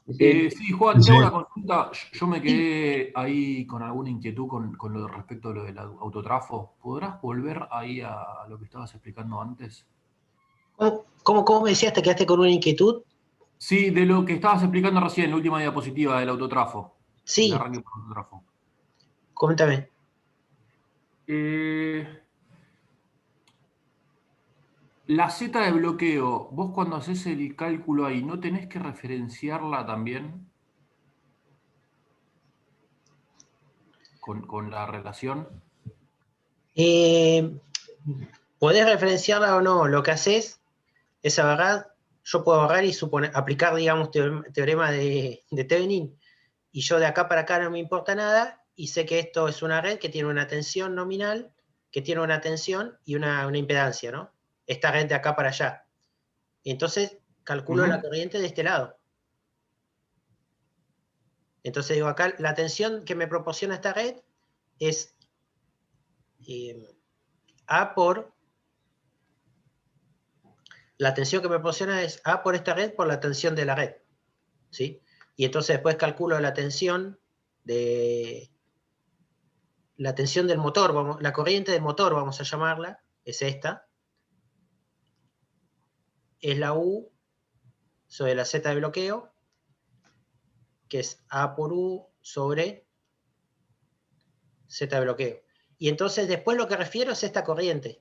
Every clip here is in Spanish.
Sí, Juan, te hago una consulta. Yo me quedé ahí con alguna inquietud con lo respecto a lo del autotrafo. ¿Podrás volver ahí a lo que estabas explicando antes? ¿Cómo me decías? ¿Te quedaste con una inquietud? Sí, de lo que estabas explicando recién, la última diapositiva del autotrafo, el Sí, arranque por autotrafo. coméntame. Eh, la Z de bloqueo, vos cuando haces el cálculo ahí, ¿no tenés que referenciarla también con la relación? Eh, ¿Podés referenciarla o no? Lo que haces es agarrar, yo puedo agarrar y aplicar, digamos, teorema de Thevenin, y yo de acá para acá no me importa nada, y sé que esto es una red que tiene una tensión nominal, que tiene una tensión y una impedancia, ¿no? Esta red de acá para allá. Y entonces calculo la Ujú. corriente de este lado. Entonces digo, acá la tensión que me proporciona esta red es A por, la tensión que me proporciona es A por esta red por la tensión de la red, ¿sí? Y entonces después calculo la tensión del motor, la corriente del motor, vamos a llamarla, es esta, es la U sobre la Z de bloqueo, que es A por U sobre Z de bloqueo. Y entonces después lo que refiero es esta corriente.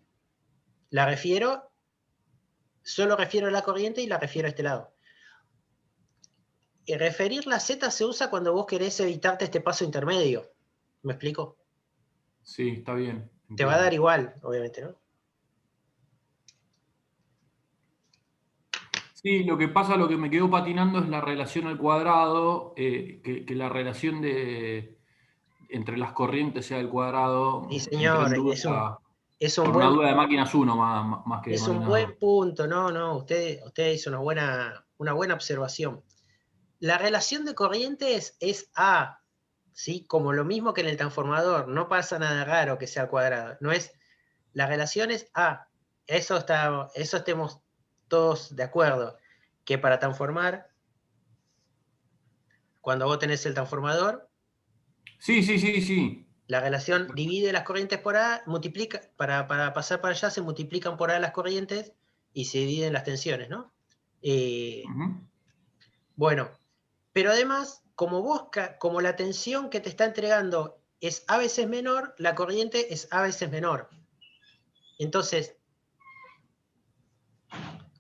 La refiero, solo refiero a la corriente y la refiero a este lado. Y referir la Z se usa cuando vos querés evitarte este paso intermedio. ¿Me explico? Sí, está bien, Te va a dar entiendo. igual, obviamente, ¿no? Sí, lo que pasa, lo que me quedó patinando es la relación al cuadrado, que la relación entre las corrientes sea al Sí, cuadrado. Entré en señor, duda, es un por una buen, duda de máquinas uno más que de es un máquinas dos. buen punto. No, no, usted hizo una buena observación. La relación de corrientes es A, ¿sí? Como lo mismo que en el transformador. No pasa nada raro que sea al cuadrado. No es, la relación es A. Eso estemos todos de acuerdo. Que para transformar, cuando vos tenés el transformador, Sí, sí, sí, sí. la relación divide las corrientes por A, multiplica, para pasar para allá se multiplican por A las corrientes y se dividen las tensiones, ¿no? Eh, Ujú. bueno, pero además, como la tensión que te está entregando es A veces menor, la corriente es A veces menor. Entonces,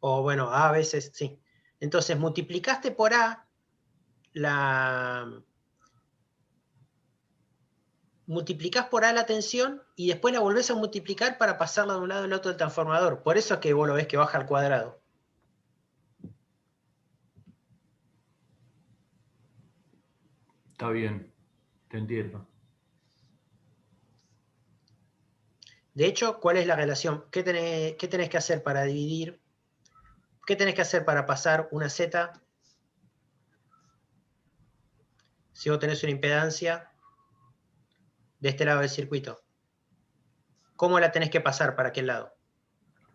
o bueno, A veces, sí. Entonces, multiplicaste por A la, multiplicás por A la tensión y después la volvés a multiplicar para pasarla de un lado al otro del transformador. Por eso es que vos lo ves que baja al cuadrado. Está bien, te entiendo. De hecho, ¿cuál es la relación? ¿Qué tenés que hacer para dividir? ¿Qué tenés que hacer para pasar una Z si vos tenés una impedancia de este lado del circuito? ¿Cómo la tenés que pasar para aquel lado?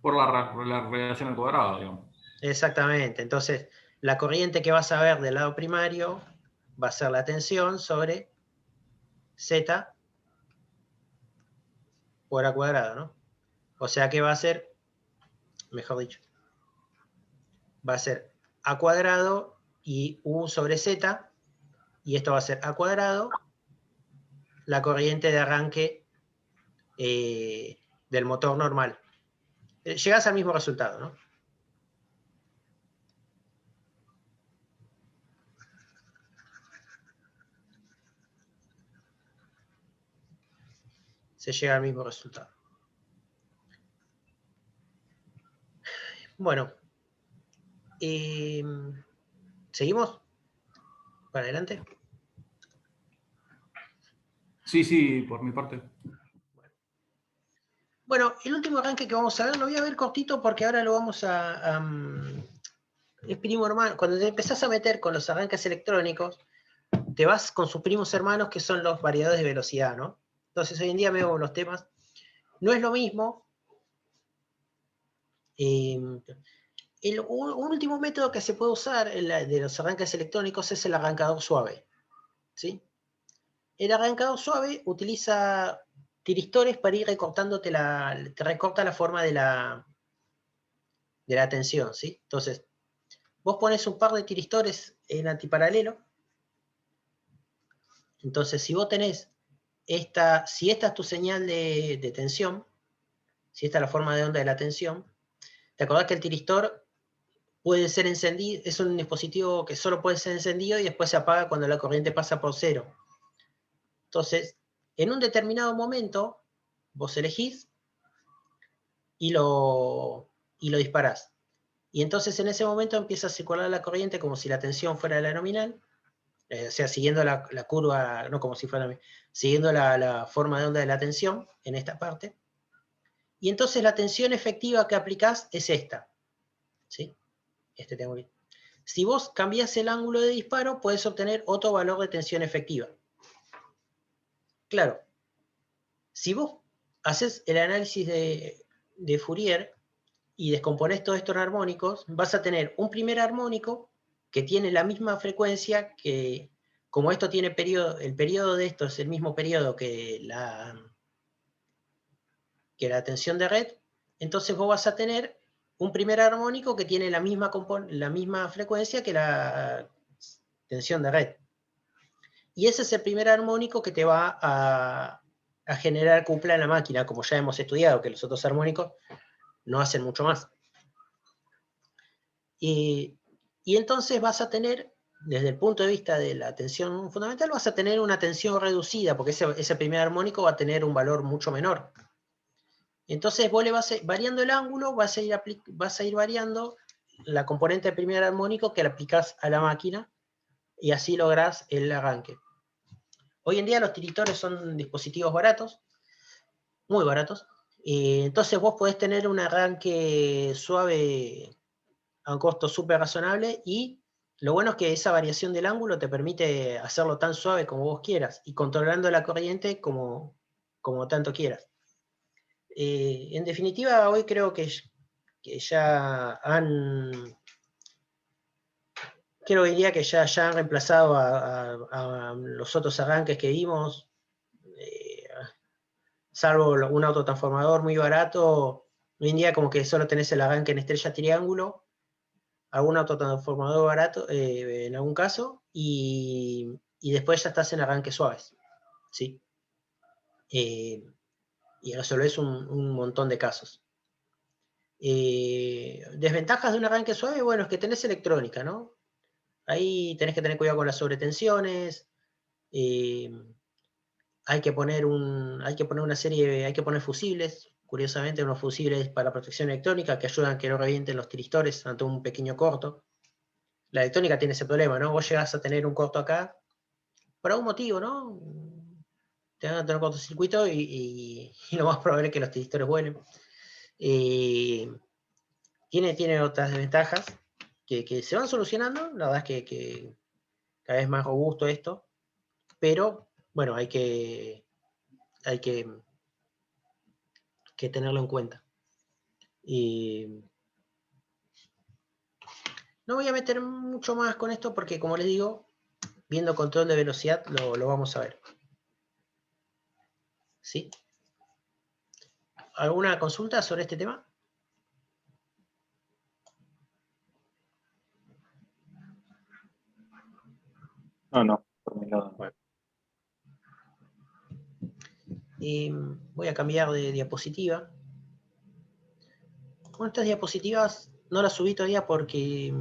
Por la relación al cuadrado, digamos. Exactamente. Entonces, la corriente que vas a ver del lado primario va a ser la tensión sobre Z por A cuadrado, ¿no? O sea que va a ser, mejor dicho, va a ser A cuadrado y U sobre Z, y esto va a ser A cuadrado, la corriente de arranque del motor normal. Llegás al mismo resultado, ¿no? Se llega al mismo resultado. Bueno, eh, ¿seguimos? ¿Para adelante? Sí, sí, por mi parte. Bueno, el último arranque que vamos a ver, lo voy a ver cortito porque ahora lo vamos es primo hermano. Cuando te empezás a meter con los arranques electrónicos, te vas con sus primos hermanos que son los variadores de velocidad, ¿no? Entonces hoy en día veo los temas. No es lo mismo. Un último método que se puede usar de los arranques electrónicos es el arrancador suave, ¿sí? El arrancador suave utiliza tiristores para ir recortándote te recorta la forma de la tensión, ¿sí? Entonces, vos pones un par de tiristores en antiparalelo. Entonces, si vos tenés si esta es tu señal de tensión, si esta es la forma de onda de la tensión, te acordás que el tiristor puede ser encendido, es un dispositivo que solo puede ser encendido y después se apaga cuando la corriente pasa por cero. Entonces, en un determinado momento, vos elegís y lo disparás. Y entonces en ese momento empieza a circular la corriente como si la tensión fuera la nominal, o sea, siguiendo la curva, no como si fuera, siguiendo la forma de onda de la tensión en esta parte. Y entonces la tensión efectiva que aplicás es esta, ¿sí? Este triángulo. Si vos cambiás el ángulo de disparo, podés obtener otro valor de tensión efectiva. Claro, si vos haces el análisis de Fourier y descomponés todos estos armónicos, vas a tener un primer armónico que tiene la misma frecuencia que, como esto tiene periodo, el periodo de esto es el mismo periodo que la tensión de red, entonces vos vas a tener un primer armónico que tiene la misma frecuencia que la tensión de red. Y ese es el primer armónico que te va a generar cupla en la máquina, como ya hemos estudiado, que los otros armónicos no hacen mucho más. Y entonces vas a tener, desde el punto de vista de la tensión fundamental, vas a tener una tensión reducida, porque ese primer armónico va a tener un valor mucho menor. Entonces vos le variando el ángulo, vas a ir variando la componente del primer armónico que le aplicás a la máquina, y así lográs el arranque. Hoy en día los tiritores son dispositivos baratos, muy baratos, entonces vos podés tener un arranque suave a un costo súper razonable, y lo bueno es que esa variación del ángulo te permite hacerlo tan suave como vos quieras, y controlando la corriente como tanto quieras. En definitiva, hoy creo que ya diría que ya han reemplazado a los otros arranques que vimos, salvo un autotransformador muy barato. Hoy en día como que solo tenés el arranque en estrella triángulo, algún autotransformador barato en algún caso, y después ya estás en arranques suaves, ¿sí? Y resolvés un montón de casos. Desventajas de un arranque suave, bueno, es que tenés electrónica, ¿no? Ahí tenés que tener cuidado con las sobretensiones, hay que poner hay que poner fusibles, curiosamente unos fusibles para protección electrónica que ayudan a que no revienten los tiristores ante un pequeño corto. La electrónica tiene ese problema, ¿no? Vos llegás a tener un corto acá, por algún motivo, ¿no? Te van a tener un cortocircuito y lo más probable es que los tiristores vuelen. Tiene otras desventajas que se van solucionando, la verdad es que cada vez más robusto esto, pero bueno, hay que tenerlo en cuenta. No voy a meter mucho más con esto porque, como les digo, viendo control de velocidad lo vamos a ver. ¿Sí? ¿Alguna consulta sobre este tema? No, por mi lado. Bueno. Voy a cambiar de diapositiva. Bueno, estas diapositivas no las subí todavía porque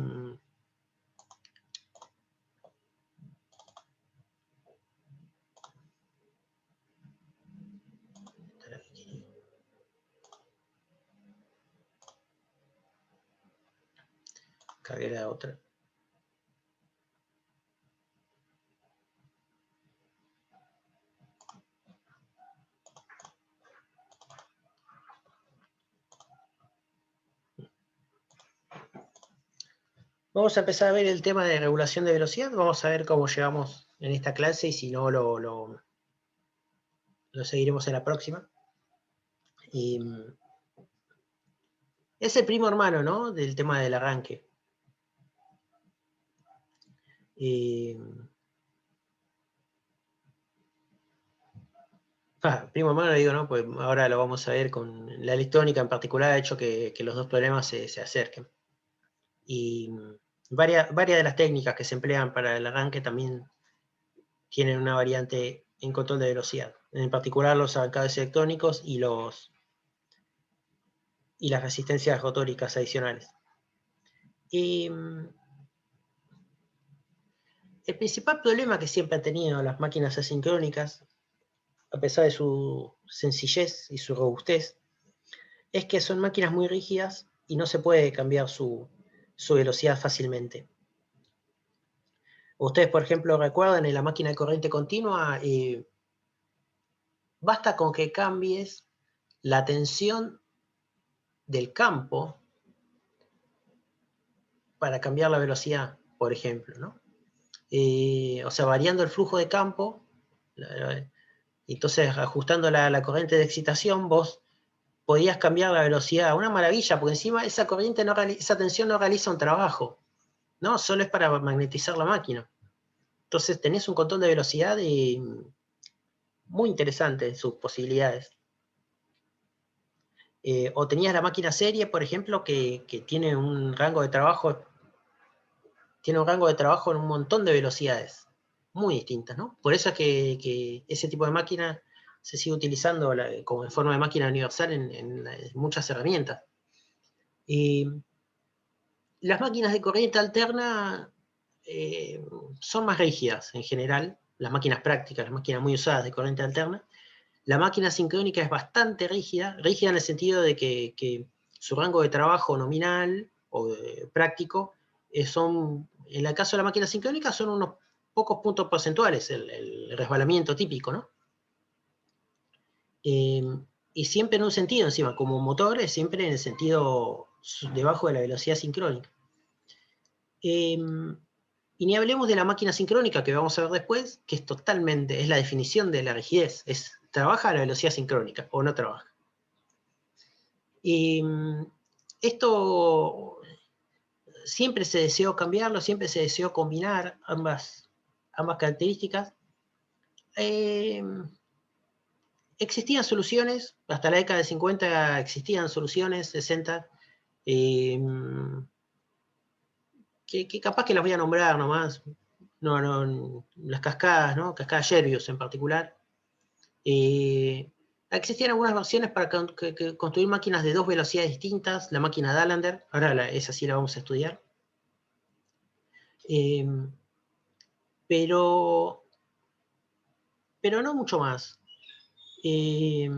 cargué la otra. Vamos a empezar a ver el tema de regulación de velocidad. Vamos a ver cómo llegamos en esta clase y si no lo seguiremos en la próxima. Es el primo hermano, ¿no? Del tema del arranque. Primo hermano digo, ¿no? Pues ahora lo vamos a ver con la electrónica en particular, ha hecho que los dos problemas se acerquen. Y varias de las técnicas que se emplean para el arranque también tienen una variante en control de velocidad. En particular los arrancados electrónicos y las resistencias rotóricas adicionales. El principal problema que siempre han tenido las máquinas asincrónicas, a pesar de su sencillez y su robustez, es que son máquinas muy rígidas y no se puede cambiar su velocidad fácilmente. Ustedes, por ejemplo, recuerdan en la máquina de corriente continua, basta con que cambies la tensión del campo para cambiar la velocidad, por ejemplo, ¿no? O sea, variando el flujo de campo, entonces ajustando la corriente de excitación, vos podías cambiar la velocidad. Una maravilla, porque encima esa corriente esa tensión no realiza un trabajo, ¿no? Solo es para magnetizar la máquina. Entonces tenés un control de velocidad muy interesante en sus posibilidades. O tenías la máquina serie, por ejemplo, que tiene un rango de trabajo en un montón de velocidades muy distintas, ¿no? Por eso es que ese tipo de máquina se sigue utilizando como en forma de máquina universal en muchas herramientas. Las máquinas de corriente alterna son más rígidas en general, las máquinas prácticas, las máquinas muy usadas de corriente alterna. La máquina sincrónica es bastante rígida en el sentido de que su rango de trabajo nominal o práctico en el caso de la máquina sincrónica, son unos pocos puntos porcentuales, el resbalamiento típico, ¿no? Y siempre en un sentido, encima, como motor, es siempre en el sentido debajo de la velocidad sincrónica. Y ni hablemos de la máquina sincrónica, que vamos a ver después, que es la definición de la rigidez, ¿trabaja a la velocidad sincrónica o no trabaja? Y esto siempre se deseó cambiarlo, siempre se deseó combinar ambas características. Existían soluciones, hasta la década de 50 existían soluciones, 60, que capaz que las voy a nombrar nomás, las cascadas, ¿no? Cascada Scherbius en particular. Existían algunas versiones para construir máquinas de dos velocidades distintas, la máquina Dallender, ahora esa sí la vamos a estudiar. Pero no mucho más. Y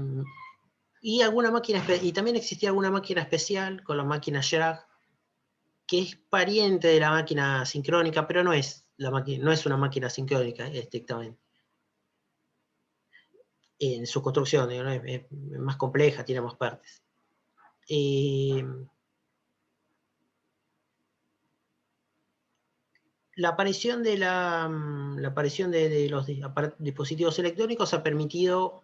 también existía alguna máquina especial con la máquina Schrag, que es pariente de la máquina sincrónica, pero no es una máquina sincrónica estrictamente. En su construcción, ¿no? Es más compleja, tiene más partes. La aparición de los dispositivos electrónicos ha permitido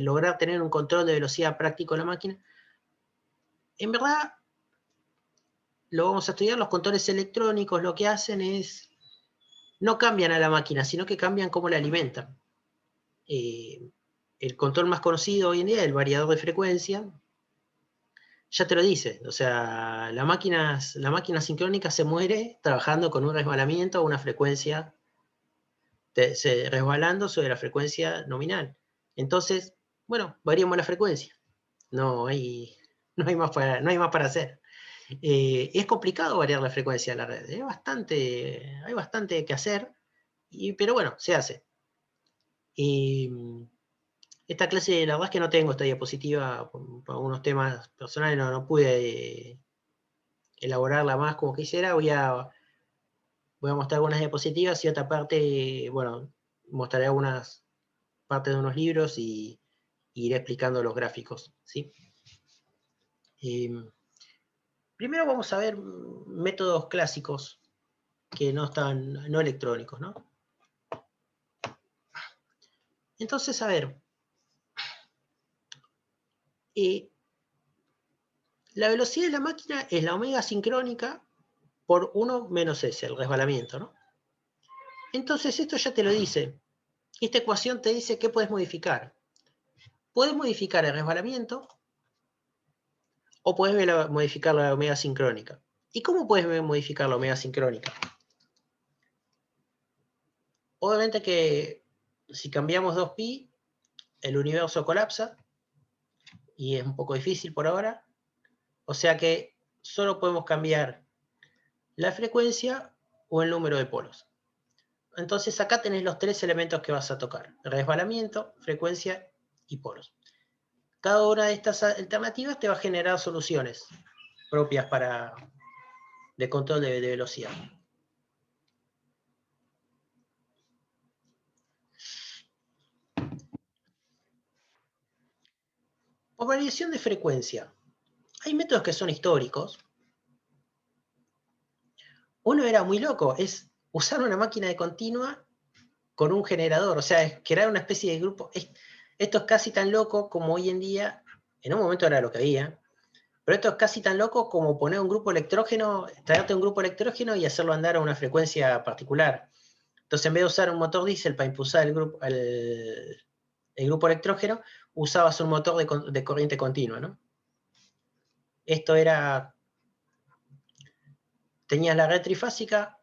lograr tener un control de velocidad práctico en la máquina. En verdad, lo vamos a estudiar, los controles electrónicos lo que hacen es, no cambian a la máquina, sino que cambian cómo la alimentan. El control más conocido hoy en día es el variador de frecuencia. Ya te lo dice, o sea, la máquina sincrónica se muere trabajando con un resbalamiento o una frecuencia, resbalando sobre la frecuencia nominal. Entonces, bueno, variamos la frecuencia. No hay más para hacer. Es complicado variar la frecuencia de la red. Hay bastante que hacer, pero bueno, se hace. Esta clase, la verdad es que no tengo esta diapositiva por algunos temas personales, no pude elaborarla más como quisiera. Voy a mostrar algunas diapositivas y otra parte, bueno, mostraré algunas partes de unos libros y iré explicando los gráficos, ¿sí? Primero vamos a ver métodos clásicos que no electrónicos, ¿no? Entonces, a ver, La velocidad de la máquina es la omega sincrónica por 1 menos S, el resbalamiento, ¿no? Entonces esto ya te lo dice. Esta ecuación te dice qué puedes modificar. Puedes modificar el resbalamiento o puedes modificar la omega sincrónica. ¿Y cómo puedes modificar la omega sincrónica? Obviamente que si cambiamos 2pi, el universo colapsa y es un poco difícil por ahora. O sea que solo podemos cambiar la frecuencia o el número de polos. Entonces acá tenés los 3 elementos que vas a tocar: resbalamiento, frecuencia y polos. Cada una de estas alternativas te va a generar soluciones propias de control de velocidad. Por variación de frecuencia, hay métodos que son históricos. Uno era muy loco, es usar una máquina de continua con un generador, o sea, crear una especie de grupo. Esto es casi tan loco como hoy en día, en un momento era lo que había, pero esto es casi tan loco como poner un grupo electrógeno, traerte un grupo electrógeno y hacerlo andar a una frecuencia particular. Entonces, en vez de usar un motor diésel para impulsar el grupo electrógeno, usabas un motor de corriente continua, ¿no? Esto era, tenías la red trifásica,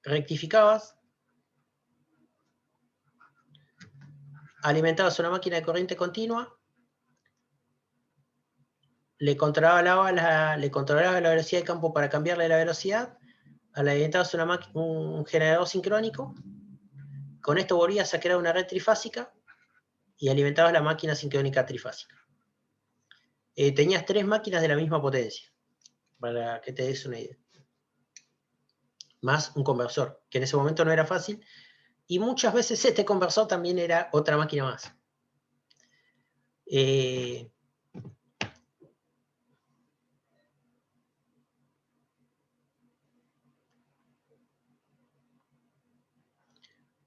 rectificabas, alimentabas una máquina de corriente continua, le controlabas la velocidad de campo para cambiarle la velocidad, alimentabas un generador sincrónico, con esto volvías a crear una red trifásica y alimentabas la máquina sincrónica trifásica. Tenías 3 máquinas de la misma potencia, para que te des una idea. Más un conversor, que en ese momento no era fácil, y muchas veces este conversor también era otra máquina más.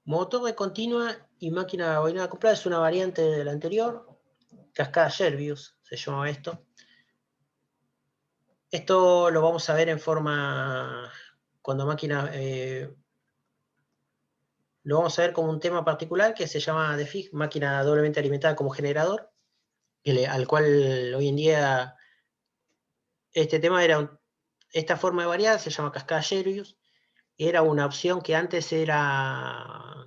Motor de continua y máquina bobinada acoplada es una variante de la anterior. Cascada Shelbyus se llama esto. Esto lo vamos a ver en forma, cuando máquina, lo vamos a ver como un tema particular que se llama DeFig, máquina doblemente alimentada como generador, al cual hoy en día este tema esta forma de variar se llama cascada Shelbyus. Era una opción que antes era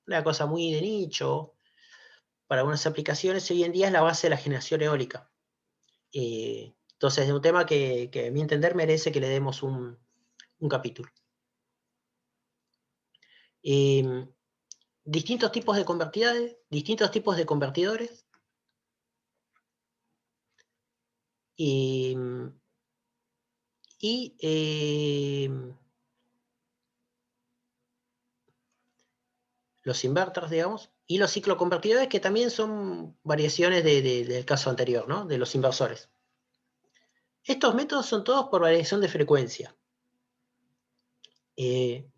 una cosa muy de nicho para algunas aplicaciones, y hoy en día es la base de la generación eólica. Entonces es un tema que a mi entender merece que le demos un capítulo. Distintos tipos de convertidores, distintos tipos de convertidores. Los inverters, digamos, y los cicloconvertidores, que también son variaciones del caso anterior, ¿no? De los inversores. Estos métodos son todos por variación de frecuencia.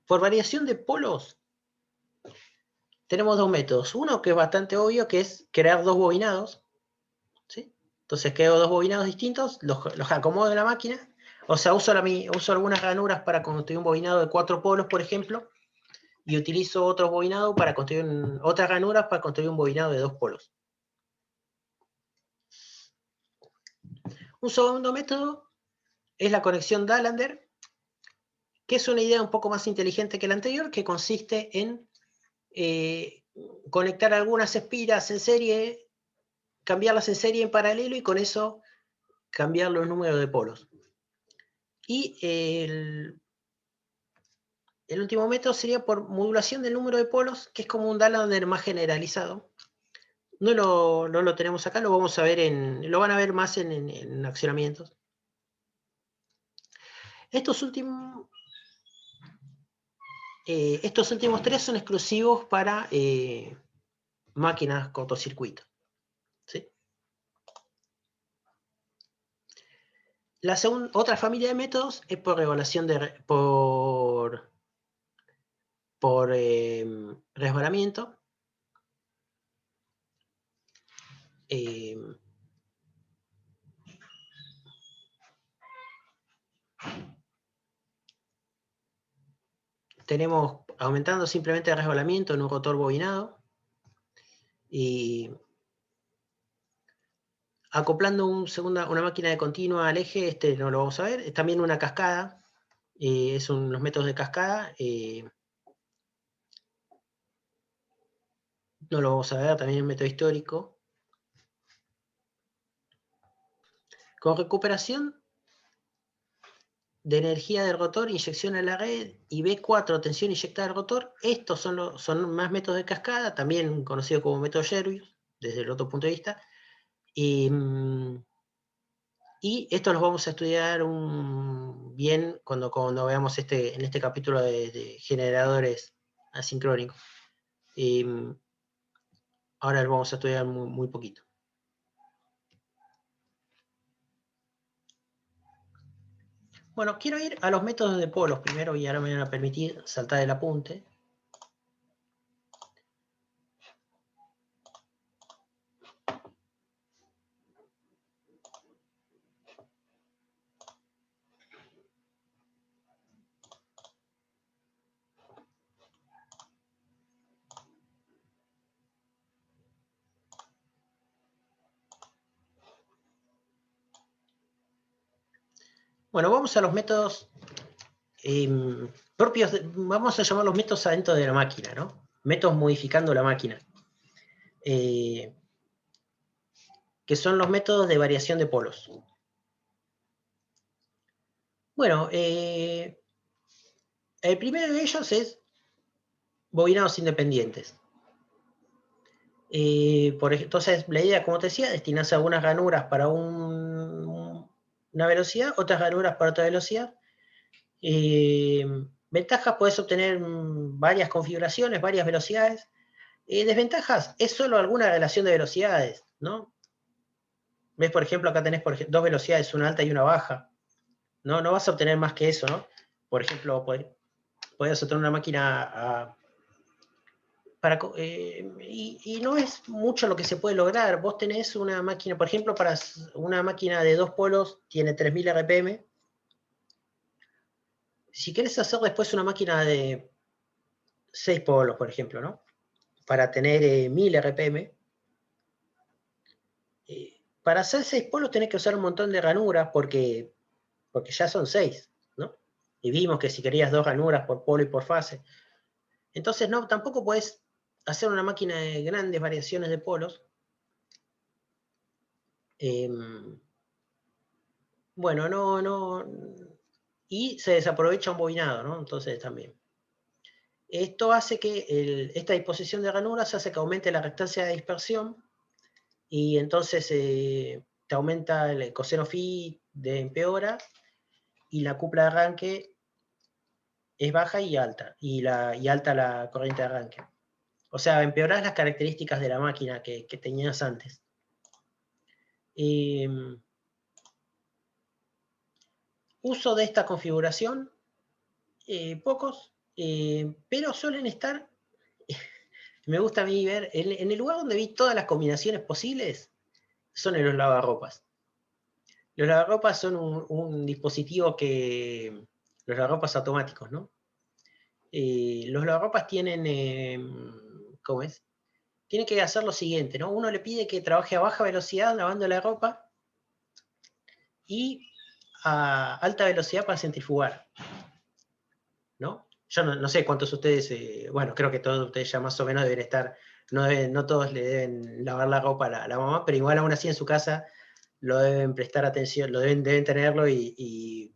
Por variación de polos, tenemos 2 métodos. Uno que es bastante obvio, que es crear 2 bobinados, ¿sí? Entonces creo 2 bobinados distintos, los acomodo en la máquina. O sea, uso algunas ranuras para construir un bobinado de 4 polos, por ejemplo, y utilizo otros bobinados para construir otras ranuras para construir un bobinado de 2 polos. Un segundo método es la conexión Dallender, que es una idea un poco más inteligente que la anterior, que consiste en conectar algunas espiras en serie, cambiarlas en serie en paralelo y con eso cambiar los números de polos. Y el último método sería por modulación del número de polos, que es como un Dallender más generalizado. No lo tenemos acá, lo vamos a ver lo van a ver más en accionamientos. Estos últimos 3 son exclusivos para máquinas cortocircuito, ¿sí? La otra familia de métodos es por regulación por resbalamiento. tenemos aumentando simplemente el resbalamiento en un rotor bobinado y acoplando una máquina de continua al eje, no lo vamos a ver, es también una cascada, son los métodos de cascada, no lo vamos a ver, también un método histórico. Con recuperación de energía del rotor, inyección a la red, y B4, tensión inyectada al rotor, estos son más métodos de cascada, también conocido como método Jervis, desde el otro punto de vista, y estos los vamos a estudiar bien cuando veamos en este capítulo de generadores asincrónicos. Ahora lo vamos a estudiar muy poquito. Bueno, quiero ir a los métodos de polos primero y ahora me van a permitir saltar el apunte. Bueno, vamos a los métodos propios, vamos a llamar los métodos adentro de la máquina, ¿no? Métodos modificando la máquina. Que son los métodos de variación de polos. Bueno, el primero de ellos es bobinados independientes. Entonces, la idea, como te decía, destinarse algunas ranuras para una velocidad, otras ranuras para otra velocidad. Ventajas, puedes obtener varias configuraciones, varias velocidades. Desventajas, es solo alguna relación de velocidades, ¿no? ¿Ves, por ejemplo, acá tenés dos velocidades, una alta y una baja? No vas a obtener más que eso, ¿no? Por ejemplo, podés obtener una máquina y no es mucho lo que se puede lograr. Vos tenés una máquina, por ejemplo, para una máquina de 2 polos, tiene 3000 RPM. Si querés hacer después una máquina de 6 polos, por ejemplo, ¿no? Para tener 1000 RPM, para hacer 6 polos tenés que usar un montón de ranuras porque ya son 6, ¿no? Y vimos que si querías 2 ranuras por polo y por fase. Entonces, no, tampoco podés hacer una máquina de grandes variaciones de polos. Bueno, no. Y se desaprovecha un bobinado, ¿no? Entonces también. Esto hace que esta disposición de ranuras hace que aumente la reactancia de dispersión y entonces te aumenta el coseno phi empeora y la cupla de arranque es baja y alta, y alta la corriente de arranque. O sea, empeorás las características de la máquina que tenías antes. Uso de esta configuración, pocos, pero suelen estar, me gusta a mí ver, en el lugar donde vi todas las combinaciones posibles, son en los lavarropas. Los lavarropas son un dispositivo los lavarropas automáticos, ¿no? Los lavarropas tienen, ¿cómo es? Tiene que hacer lo siguiente, ¿no? Uno le pide que trabaje a baja velocidad lavando la ropa y a alta velocidad para centrifugar, ¿no? Yo no sé cuántos de ustedes, bueno, creo que todos ustedes ya más o menos deben estar, no todos le deben lavar la ropa a la mamá, pero igual aún así en su casa lo deben prestar atención, deben tenerlo y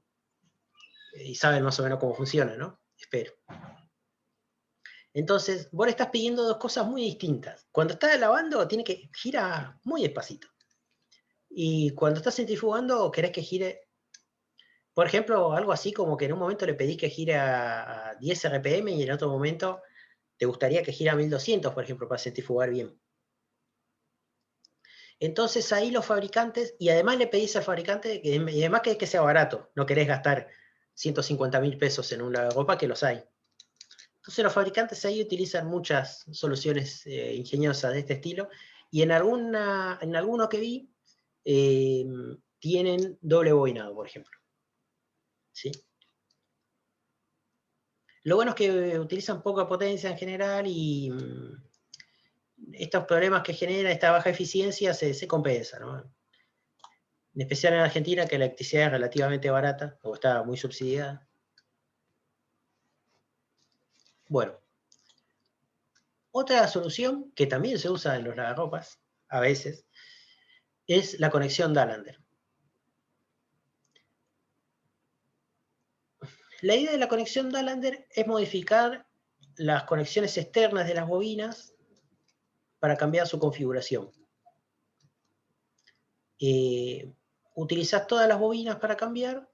saben más o menos cómo funciona, ¿no? Espero. Entonces, vos le estás pidiendo dos cosas muy distintas. Cuando estás lavando, tiene que girar muy despacito. Y cuando estás centrifugando, querés que gire, por ejemplo, algo así como que en un momento le pedís que gire a 10 RPM y en otro momento te gustaría que gire a 1200, por ejemplo, para centrifugar bien. Entonces ahí los fabricantes, y además le pedís al fabricante, y además que sea barato, no querés gastar 150.000 pesos en un lavarropa, que los hay. Entonces los fabricantes ahí utilizan muchas soluciones ingeniosas de este estilo, y en alguno que vi, tienen doble bobinado, por ejemplo. ¿Sí? Lo bueno es que utilizan poca potencia en general y estos problemas que genera esta baja eficiencia se compensan, ¿no? En especial en Argentina, que la electricidad es relativamente barata, o está muy subsidiada. Bueno, otra solución que también se usa en los lavarropas, a veces, es la conexión Dallender. La idea de la conexión Dallender es modificar las conexiones externas de las bobinas para cambiar su configuración. Utilizas todas las bobinas para cambiar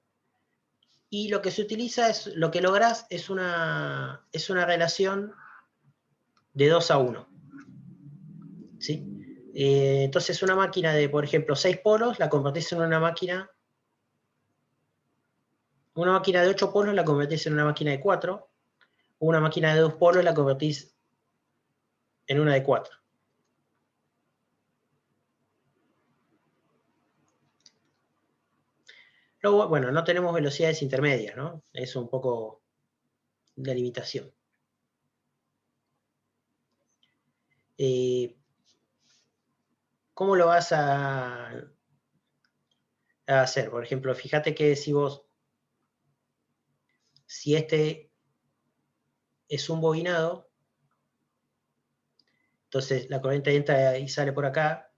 y lo que se utiliza es, lo que lográs es una relación de 2 a 1. ¿Sí? Entonces una máquina de, por ejemplo, 6 polos la convertís en una máquina de 8 polos la convertís en una máquina de 4, o una máquina de 2 polos la convertís en una de 4. Luego, bueno, no tenemos velocidades intermedias, ¿no? Es un poco de limitación. ¿Cómo lo vas a hacer? Por ejemplo, fíjate que si este es un bobinado, entonces la corriente entra y sale por acá,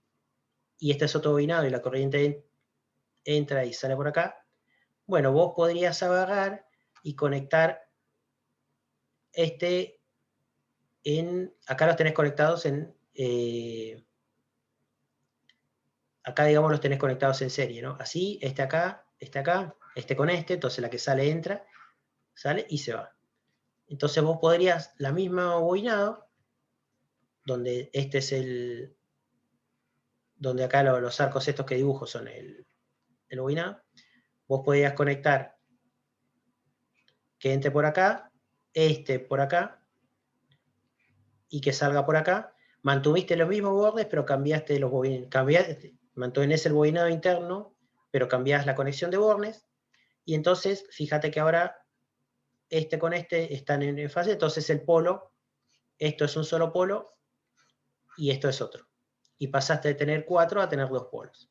y este es otro bobinado y la corriente entra y sale por acá. Bueno, vos podrías agarrar y conectar acá los tenés conectados acá digamos los tenés conectados en serie, ¿no? Así, este acá, este con este, entonces la que sale entra, sale y se va. Entonces vos podrías, la misma bobinado, donde este es donde acá los arcos estos que dibujo son el bobinado, vos podrías conectar que entre por acá, por acá, y que salga por acá. Mantuviste los mismos bordes, pero cambiaste los bobinados, mantenés el bobinado interno, pero cambiás la conexión de bornes, y entonces, fíjate que ahora este con este están en fase, entonces el polo, esto es un solo polo, y esto es otro. Y pasaste de tener 4 a tener 2 polos.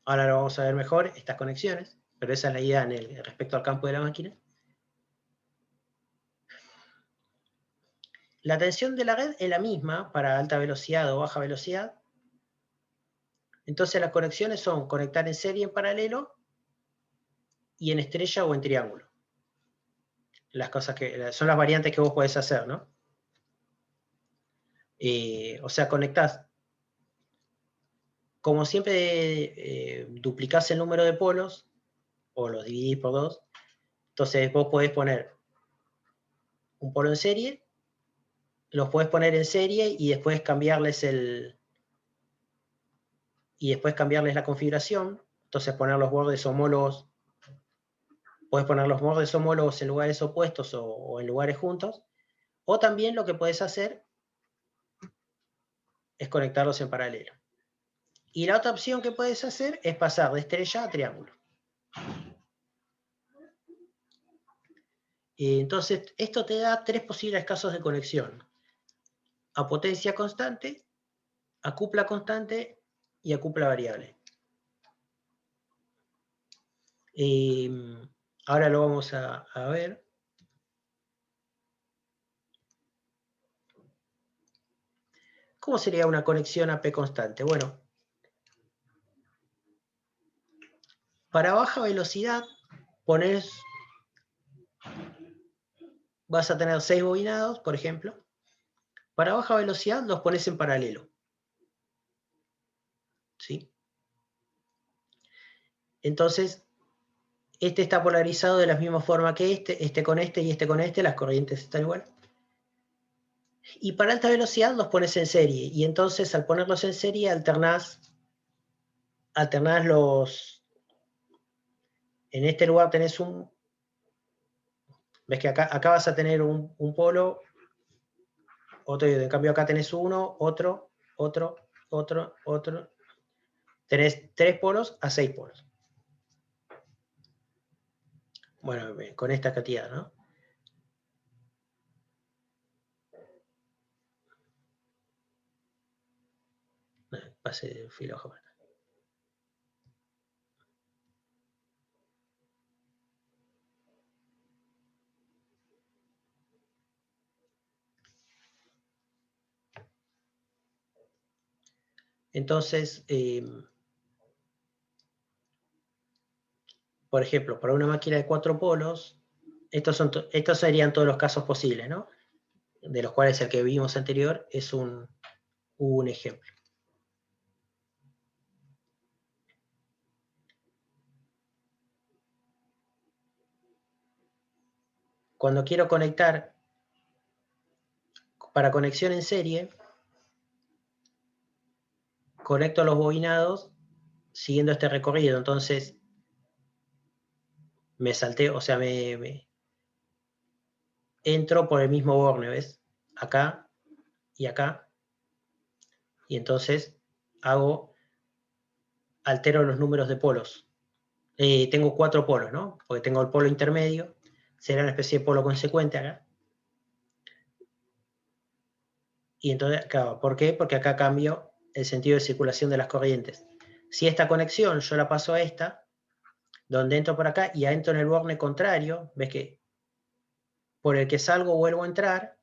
Ahora lo vamos a ver mejor, estas conexiones, pero esa es la idea respecto al campo de la máquina. La tensión de la red es la misma para alta velocidad o baja velocidad. Entonces las conexiones son conectar en serie, en paralelo, y en estrella o en triángulo. Las cosas que son las variantes que vos podés hacer, ¿no? O sea, conectás, como siempre duplicás el número de polos, o los dividís por 2, entonces vos podés poner un polo en serie, los podés poner en serie y después cambiarles la configuración, entonces poner los bordes homólogos, podés poner los bordes homólogos en lugares opuestos o en lugares juntos, o también lo que podés hacer es conectarlos en paralelo. Y la otra opción que puedes hacer es pasar de estrella a triángulo. Entonces, esto te da 3 posibles casos de conexión: a potencia constante, a cupla constante y a cupla variable. Ahora lo vamos a ver. ¿Cómo sería una conexión AP constante? Bueno, para baja velocidad vas a tener 6 bobinados, por ejemplo. Para baja velocidad los pones en paralelo. ¿Sí? Entonces, este está polarizado de la misma forma que este con este y este con este, las corrientes están igual. Y para alta velocidad los pones en serie, y entonces al ponerlos en serie alternás los... En este lugar tenés ves que acá vas a tener un polo, otro, y en cambio acá tenés uno, otro. Tenés 3 polos a 6 polos. Bueno, con esta cantidad, ¿no? Pase de filo a jamás. Entonces, por ejemplo, para una máquina de 4 polos, estos serían todos los casos posibles, ¿no? De los cuales el que vimos anterior es un ejemplo. Cuando quiero conectar, para conexión en serie, conecto los bobinados siguiendo este recorrido. Entonces, me salté, o sea, entro por el mismo borne, ¿ves? Acá y acá. Y entonces altero los números de polos. Tengo 4 polos, ¿no? Porque tengo el polo intermedio, será una especie de polo consecuente acá. Y entonces, claro, ¿por qué? Porque acá cambio el sentido de circulación de las corrientes. Si esta conexión yo la paso a esta, donde entro por acá y entro en el borne contrario, ves que por el que salgo vuelvo a entrar,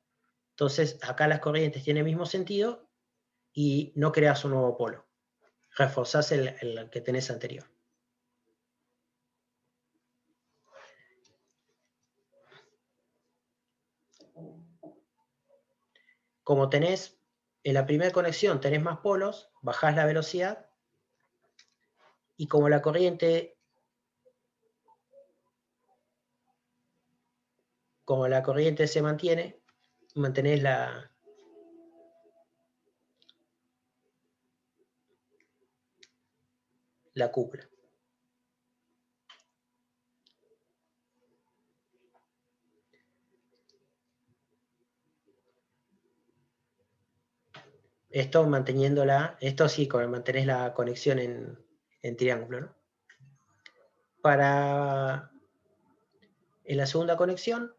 entonces acá las corrientes tienen el mismo sentido y no creas un nuevo polo. Reforzás el que tenés anterior. Como tenés en la primera conexión tenés más polos, bajás la velocidad y como la corriente se mantiene, mantenés la cúpula. Esto sí, mantenés la conexión en triángulo, ¿no? En la segunda conexión,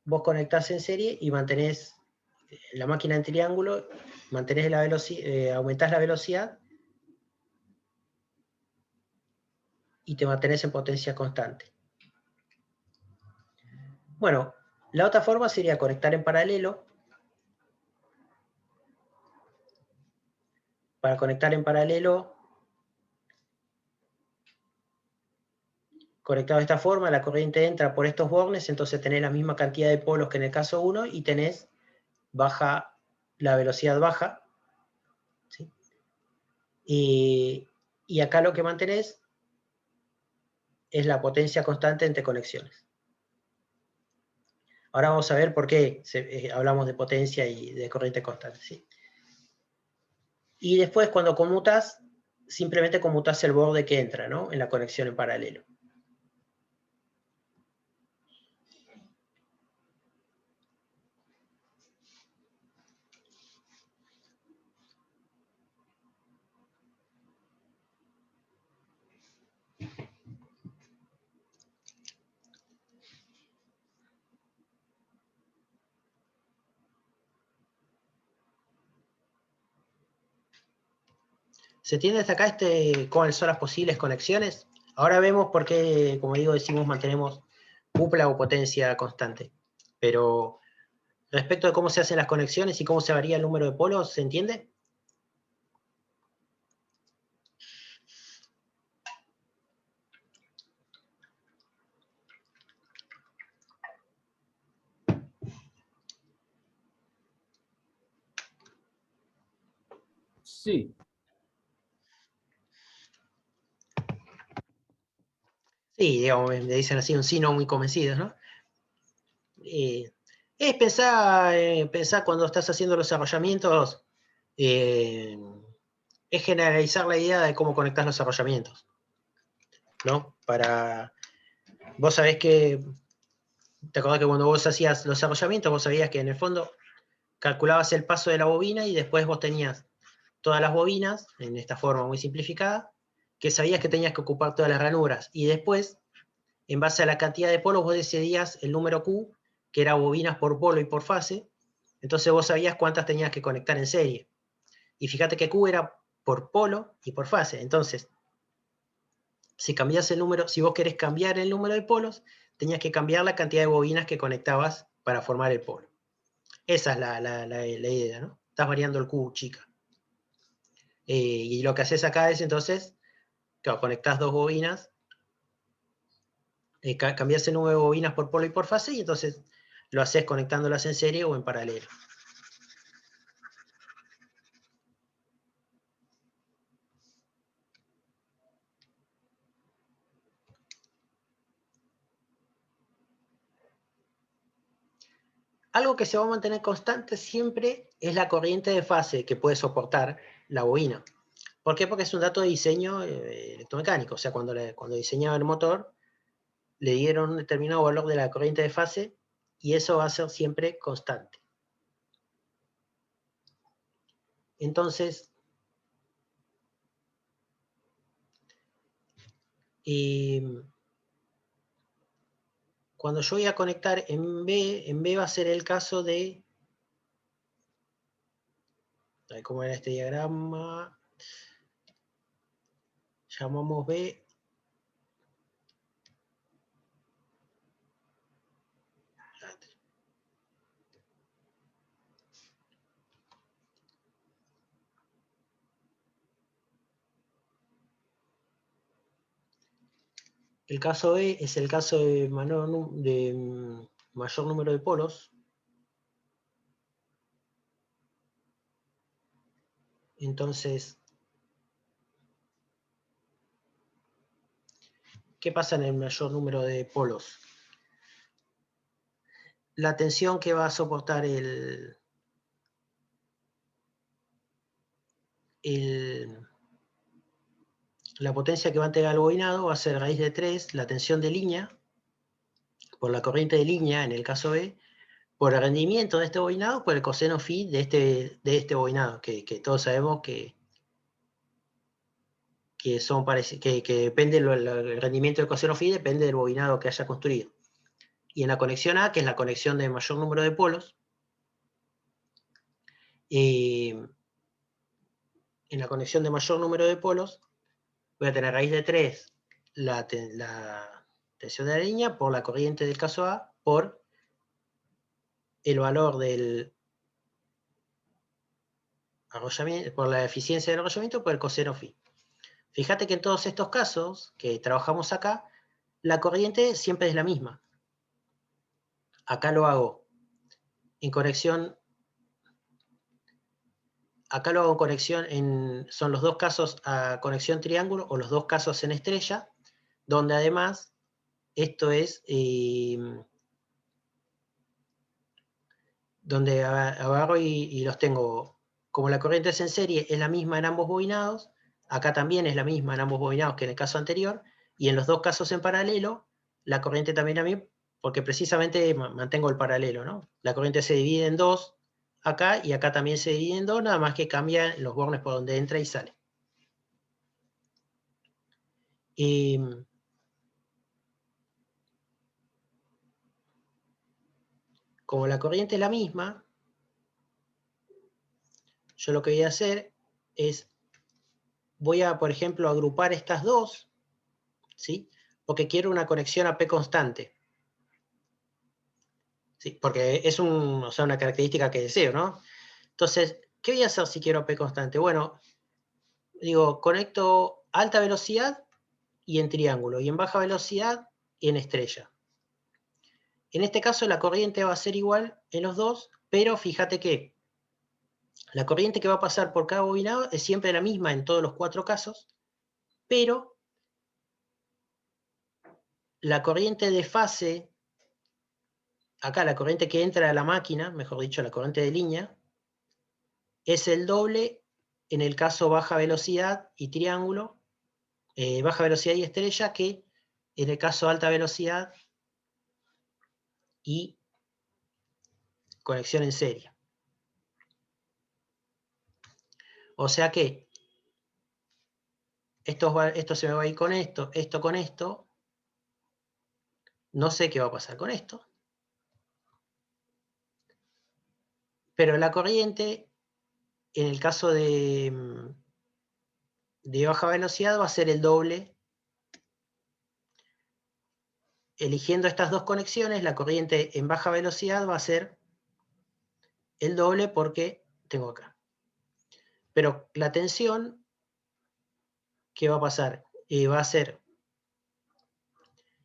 vos conectás en serie y mantenés la máquina en triángulo, mantenés la velocidad, aumentás la velocidad y te mantenés en potencia constante. Bueno, la otra forma sería conectar en paralelo. Para conectar en paralelo, conectado de esta forma, la corriente entra por estos bornes, entonces tenés la misma cantidad de polos que en el caso 1 y tenés la velocidad baja, ¿sí? Y acá lo que mantenés es la potencia constante entre conexiones. Ahora vamos a ver por qué hablamos de potencia y de corriente constante, ¿sí? Y después cuando conmutas, simplemente conmutas el borde que entra, ¿no? En la conexión en paralelo. ¿Se entiende hasta acá cuáles son las posibles conexiones? Ahora vemos por qué, como digo, decimos mantenemos cúpula o potencia constante. Pero respecto de cómo se hacen las conexiones y cómo se varía el número de polos, ¿se entiende? Sí. Sí, digamos, me dicen así un sí no muy convencidos, ¿no? Es pensar cuando estás haciendo los desarrollamientos, es generalizar la idea de cómo conectar los desarrollamientos, ¿no? Vos sabés que, te acordás que cuando vos hacías los desarrollamientos, vos sabías que en el fondo calculabas el paso de la bobina y después vos tenías todas las bobinas, en esta forma muy simplificada, que sabías que tenías que ocupar todas las ranuras. Y después, en base a la cantidad de polos, vos decidías el número Q, que era bobinas por polo y por fase. Entonces vos sabías cuántas tenías que conectar en serie. Y fíjate que Q era por polo y por fase. Entonces, si cambias el número, si vos querés cambiar el número de polos, tenías que cambiar la cantidad de bobinas que conectabas para formar el polo. Esa es la idea, ¿no? Estás variando el Q, chica. Y lo que haces acá es entonces, claro, conectás dos bobinas, cambiás el número de bobinas por polo y por fase, y entonces lo haces conectándolas en serie o en paralelo. Algo que se va a mantener constante siempre es la corriente de fase que puede soportar la bobina. ¿Por qué? Porque es un dato de diseño electromecánico. O sea, cuando diseñaban el motor, le dieron un determinado valor de la corriente de fase y eso va a ser siempre constante. Entonces, cuando yo voy a conectar en B va a ser el caso de... ¿Cómo era este diagrama? Llamamos B. El caso B es el caso de mayor número de polos. Entonces, ¿qué pasa en el mayor número de polos? La tensión que va a soportar la potencia que va a entregar el bobinado va a ser raíz de 3, la tensión de línea, por la corriente de línea en el caso B, por el rendimiento de este bobinado, por el coseno phi de este bobinado, que todos sabemos que depende el rendimiento del coseno phi depende del bobinado que haya construido. Y en la conexión A, que es la conexión de mayor número de polos, en la conexión de mayor número de polos, voy a tener raíz de 3 la tensión de la línea por la corriente del caso A por el valor del arrollamiento, por la eficiencia del arrollamiento por el coseno phi. Fíjate que en todos estos casos que trabajamos acá, la corriente siempre es la misma. Acá lo hago en conexión, son los dos casos a conexión triángulo o los dos casos en estrella, donde además esto es donde agarro y los tengo, como la corriente es en serie, es la misma en ambos bobinados, acá también es la misma en ambos bobinados que en el caso anterior, y en los dos casos en paralelo, la corriente también a mí, porque precisamente mantengo el paralelo, ¿no? La corriente se divide en dos acá, y acá también se divide en dos, nada más que cambian los bornes por donde entra y sale. Como la corriente es la misma, yo lo que voy a hacer es, voy a, por ejemplo, agrupar estas dos, ¿sí? Porque quiero una conexión AP constante. ¿Sí? Porque es una característica que deseo, ¿no? Entonces, ¿qué voy a hacer si quiero AP constante? Bueno, digo, conecto alta velocidad y en triángulo, y en baja velocidad y en estrella. En este caso la corriente va a ser igual en los dos, pero fíjate que la corriente que va a pasar por cada bobinado es siempre la misma en todos los cuatro casos, pero la corriente de fase, acá la corriente que entra a la máquina, mejor dicho, la corriente de línea, es el doble en el caso baja velocidad y triángulo, baja velocidad y estrella, que en el caso alta velocidad y conexión en serie. O sea que esto se me va a ir con esto con esto. No sé qué va a pasar con esto. Pero la corriente, en el caso de baja velocidad, va a ser el doble. Eligiendo estas dos conexiones, la corriente en baja velocidad va a ser el doble porque tengo acá. Pero la tensión, ¿qué va a pasar? Va a ser,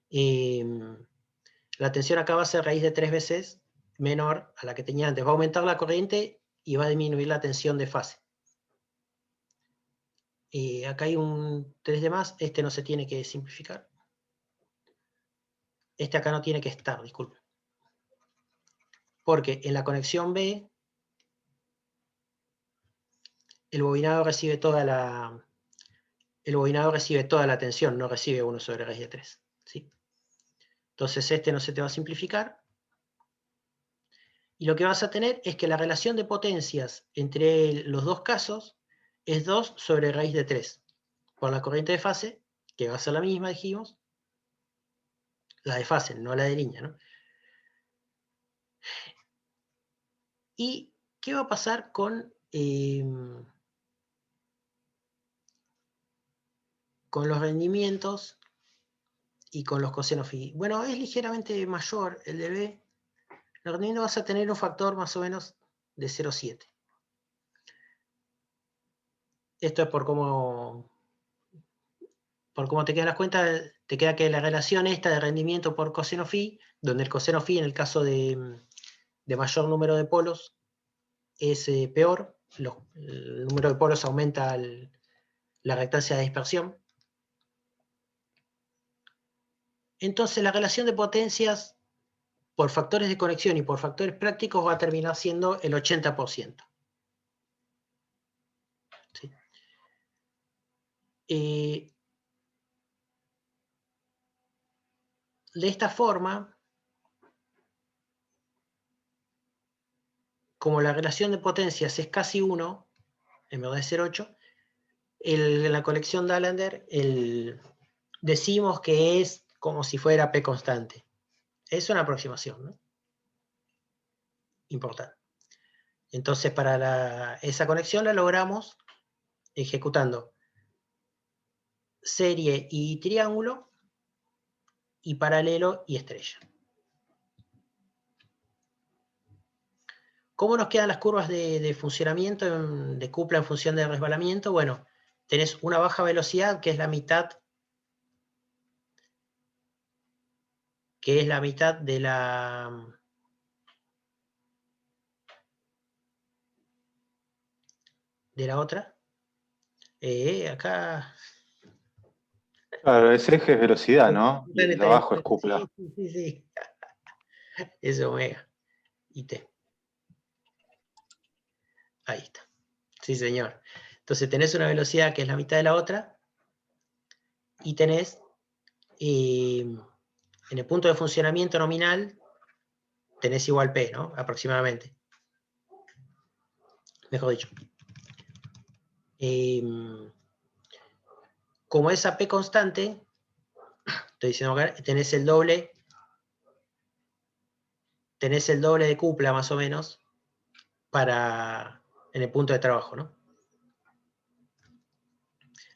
la tensión acá va a ser raíz de 3 veces menor a la que tenía antes. Va a aumentar la corriente y va a disminuir la tensión de fase. Acá hay un 3 de más, este no se tiene que simplificar. Este acá no tiene que estar, disculpen. Porque en la conexión B, el bobinado recibe toda la tensión, no recibe 1 sobre raíz de 3. ¿Sí? Entonces este no se te va a simplificar. Y lo que vas a tener es que la relación de potencias entre los dos casos es 2 sobre raíz de 3. Por la corriente de fase, que va a ser la misma, dijimos. La de fase, no la de línea, ¿no? ¿Y qué va a pasar con los rendimientos y con los cosenos phi? Bueno, es ligeramente mayor el de B. El rendimiento vas a tener un factor más o menos de 0,7. Esto es por cómo te quedan las cuentas, te queda que la relación esta de rendimiento por coseno phi, donde el coseno phi en el caso de mayor número de polos es peor, el número de polos aumenta la reactancia de dispersión. Entonces la relación de potencias por factores de conexión y por factores prácticos va a terminar siendo el 80%. ¿Sí? De esta forma, como la relación de potencias es casi 1, en verdad es 0,8, en la colección de Allender decimos que es como si fuera P constante. Es una aproximación, ¿no? Importante. Entonces, para esa conexión la logramos ejecutando serie y triángulo, y paralelo y estrella. ¿Cómo nos quedan las curvas de funcionamiento, de cupla en función de resbalamiento? Bueno, tenés una baja velocidad, que es la mitad de la otra. Acá... Claro, ese eje es velocidad, ¿no? Y el de abajo es cupla. Sí. Es omega y T. Ahí está. Sí, señor. Entonces tenés una velocidad que es la mitad de la otra y tenés en el punto de funcionamiento nominal tenés igual P, ¿no? Aproximadamente. Mejor dicho. Como esa P constante, estoy diciendo acá, tenés el doble de cupla más o menos en el punto de trabajo, ¿no?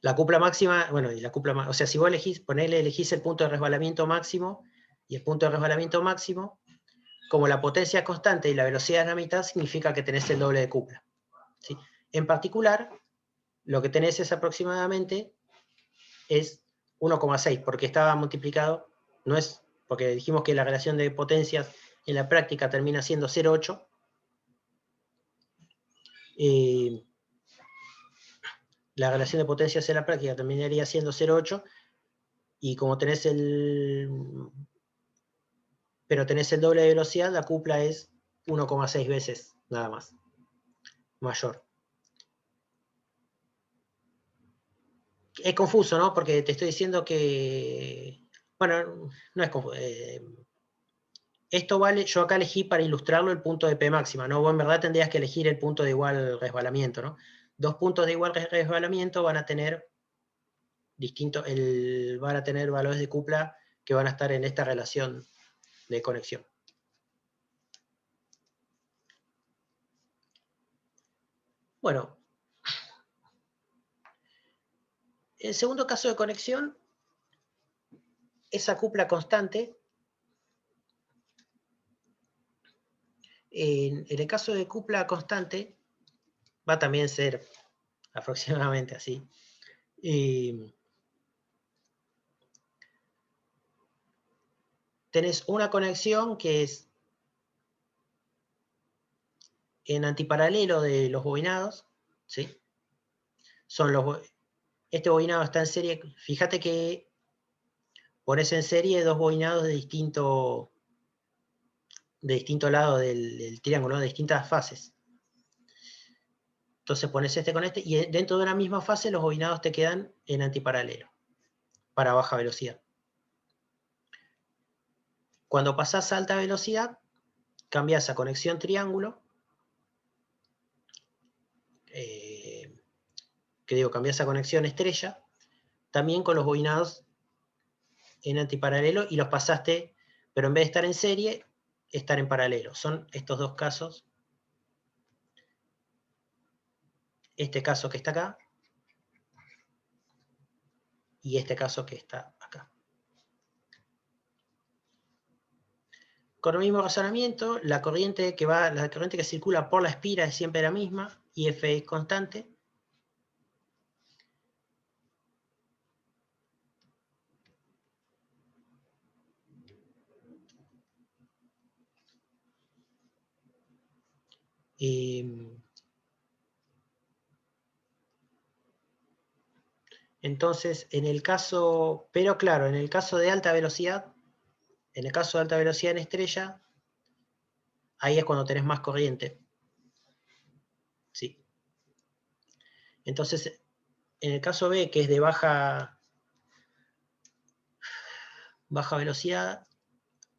La cupla máxima, bueno, y la cupla, o sea, si vos elegís el punto de resbalamiento máximo, y el punto de resbalamiento máximo, como la potencia es constante y la velocidad es la mitad, significa que tenés el doble de cupla. ¿Sí? En particular, lo que tenés es aproximadamente es 1,6, porque estaba multiplicado, no es, porque dijimos que la relación de potencias en la práctica termina siendo 0,8. La relación de potencias en la práctica terminaría siendo 0,8, y como tenés pero tenés el doble de velocidad, la cupla es 1,6 veces nada más mayor. Es confuso, ¿no? Porque te estoy diciendo que... Bueno, no es confuso. Esto vale, yo acá elegí para ilustrarlo el punto de P máxima, ¿no? Vos en verdad tendrías que elegir el punto de igual resbalamiento, ¿no? Dos puntos de igual resbalamiento van a tener van a tener valores de cupla que van a estar en esta relación de conexión. Bueno, el segundo caso de conexión, esa cupla constante. En el caso de cupla constante, va a también ser aproximadamente así. Tenés una conexión que es en antiparalelo de los bobinados, ¿sí? Este bobinado está en serie. Fíjate que pones en serie dos bobinados de distinto lado del triángulo, de distintas fases. Entonces pones este con este, y dentro de una misma fase los bobinados te quedan en antiparalelo, para baja velocidad. Cuando pasás a alta velocidad, cambias a conexión triángulo, cambias a conexión estrella, también con los bobinados en antiparalelo, y los pasaste, pero en vez de estar en serie, estar en paralelo. Son estos dos casos. Este caso que está acá, y este caso que está acá. Con el mismo razonamiento, la corriente que circula por la espira es siempre la misma, y F es constante. Entonces, pero claro, en el caso de alta velocidad, en estrella, ahí es cuando tenés más corriente. Sí. Entonces, en el caso B, que es de baja velocidad,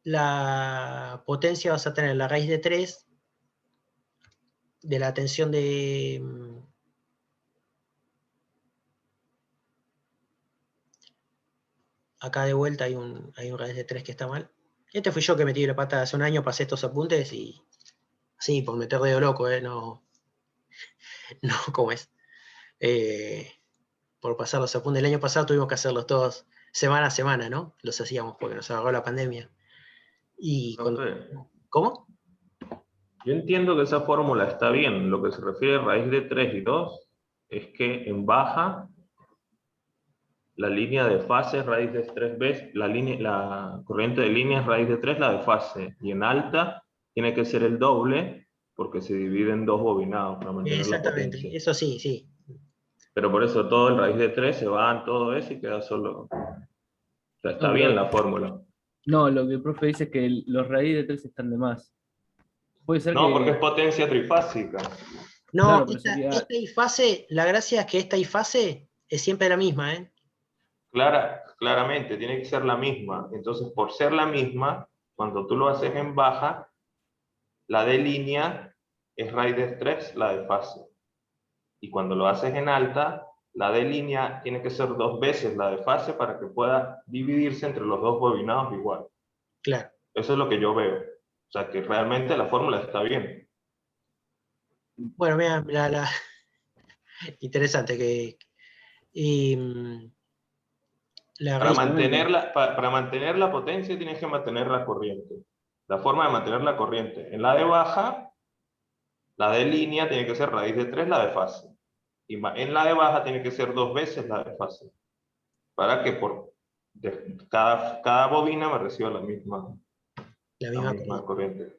la potencia vas a tener la raíz de 3 de la tensión de... Acá de vuelta hay un raíz de 3 que está mal. Este fui yo que metí la pata hace un año, pasé estos apuntes y... Sí, por meter dedo loco, no... No, ¿cómo es? Por pasar los apuntes. El año pasado tuvimos que hacerlos todos semana a semana, ¿no? Los hacíamos porque nos agarró la pandemia. Y ¿Cómo? Yo entiendo que esa fórmula está bien. Lo que se refiere a raíz de 3 y 2 es que en baja la línea de fase es raíz de 3 veces, la corriente de línea es raíz de 3 la de fase, y en alta tiene que ser el doble porque se divide en dos bobinados para mantener la potencia. Exactamente, eso sí, sí. Pero por eso todo el raíz de 3 se va en todo eso y queda solo... O sea, está bien la fórmula. No, lo que el profe dice es que los raíz de 3 están de más. Puede ser no, porque es potencia trifásica. No, claro, esta I-fase, la gracia es que esta I-fase es siempre la misma, ¿eh? Claramente, tiene que ser la misma. Entonces, por ser la misma, cuando tú lo haces en baja, la de línea es raíz de 3, la de fase. Y cuando lo haces en alta, la de línea tiene que ser 2 veces la de fase para que pueda dividirse entre los dos bobinados igual. Claro. Eso es lo que yo veo. O sea, que realmente la fórmula está bien. Bueno, mira, interesante que... Para mantener la potencia tienes que mantener la corriente. La forma de mantener la corriente. En la de baja, la de línea tiene que ser raíz de 3 la de fase. Y en la de baja tiene que ser 2 veces la de fase. Para que cada bobina me reciba la misma corriente.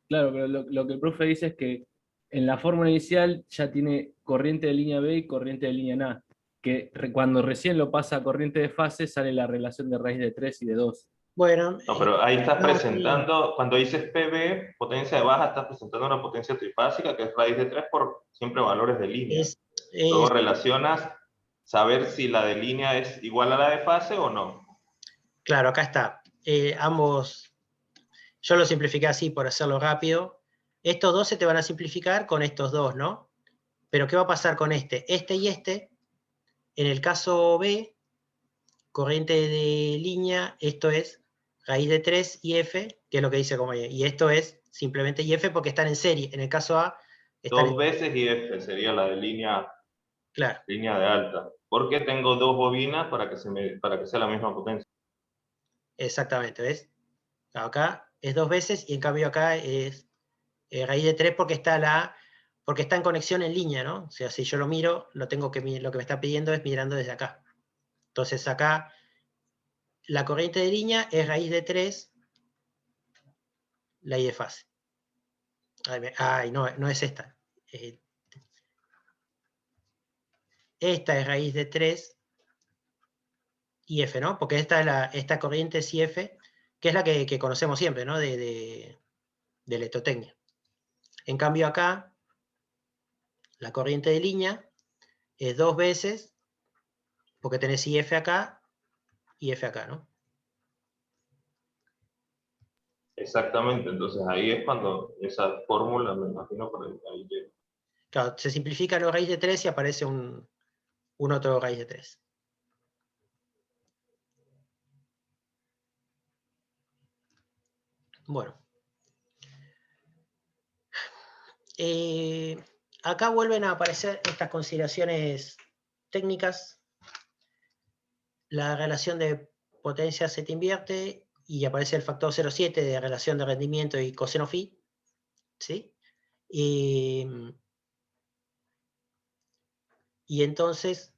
Claro, pero lo que el profe dice es que en la fórmula inicial ya tiene corriente de línea B y corriente de línea A, que cuando recién lo pasa a corriente de fase sale la relación de raíz de 3 y de 2. Bueno, no, pero ahí estás presentando, cuando dices PB, potencia de baja, estás presentando una potencia trifásica que es raíz de 3 por siempre valores de línea. Luego relacionas saber si la de línea es igual a la de fase o no. Claro, acá está. Ambos, yo lo simplifiqué así por hacerlo rápido. Estos dos se te van a simplificar con estos dos, ¿no? Pero ¿qué va a pasar con este? Este y este En el caso B, corriente de línea, esto es raíz de 3 IF, que es lo que dice como Y. Y esto es simplemente IF porque están en serie. En el caso A, están 2 veces IF sería la de línea, claro. línea de alta. Porque tengo 2 bobinas para que sea la misma potencia. Exactamente, ¿ves? Acá es 2 veces y en cambio acá es raíz de 3 porque está en conexión en línea, ¿no? O sea, si yo lo miro, lo que me está pidiendo es mirando desde acá. Entonces acá la corriente de línea es raíz de 3, la I de fase. Ay, no es esta. Esta es raíz de 3 IF, ¿no? Porque esta corriente es IF, que es la que conocemos siempre, ¿no? De electrotecnia. En cambio acá, la corriente de línea es 2 veces, porque tenés IF acá y F acá, ¿no? Exactamente, entonces ahí es cuando esa fórmula, me imagino, por ahí llega. Claro, se simplifica la raíz de 3 y aparece un otro raíz de 3. Bueno. Acá vuelven a aparecer estas consideraciones técnicas. La relación de potencia se te invierte y aparece el factor 0,7 de relación de rendimiento y coseno phi. ¿Sí? Y entonces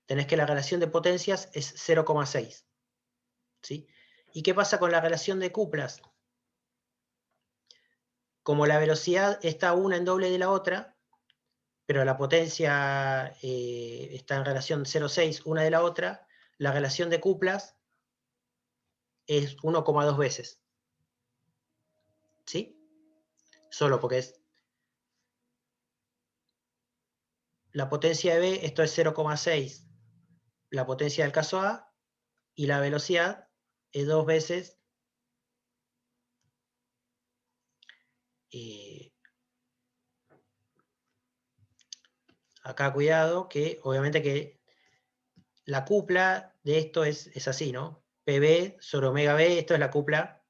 tenés que la relación de potencias es 0,6. ¿Sí? ¿Y qué pasa con la relación de cuplas? Como la velocidad está una en doble de la otra, pero la potencia está en relación 0,6 una de la otra, la relación de cuplas es 1,2 veces. ¿Sí? Solo porque es la potencia de B, esto es 0,6, la potencia del caso A, y la velocidad es 2 veces acá cuidado, que obviamente que la cupla de esto es así, ¿no? PB sobre omega B, esto es la cupla,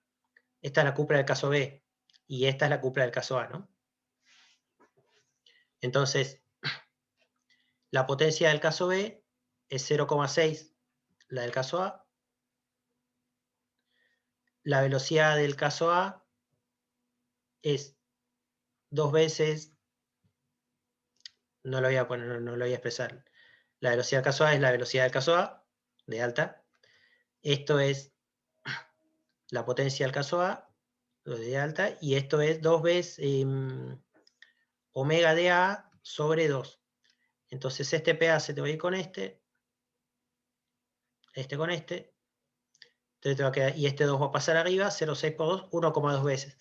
esta es la cupla del caso B, y esta es la cupla del caso A, ¿no? Entonces, la potencia del caso B es 0,6 la del caso A, la velocidad del caso A es 2 veces, no lo voy a poner, no lo voy a expresar. La velocidad del caso A es la velocidad del caso A, de alta. Esto es la potencia del caso A, de alta, y esto es 2 veces omega de A sobre 2. Entonces este PA se te va a ir con este con este. Entonces te va a quedar, y este 2 va a pasar arriba, 0,6 por 2, 1,2 veces.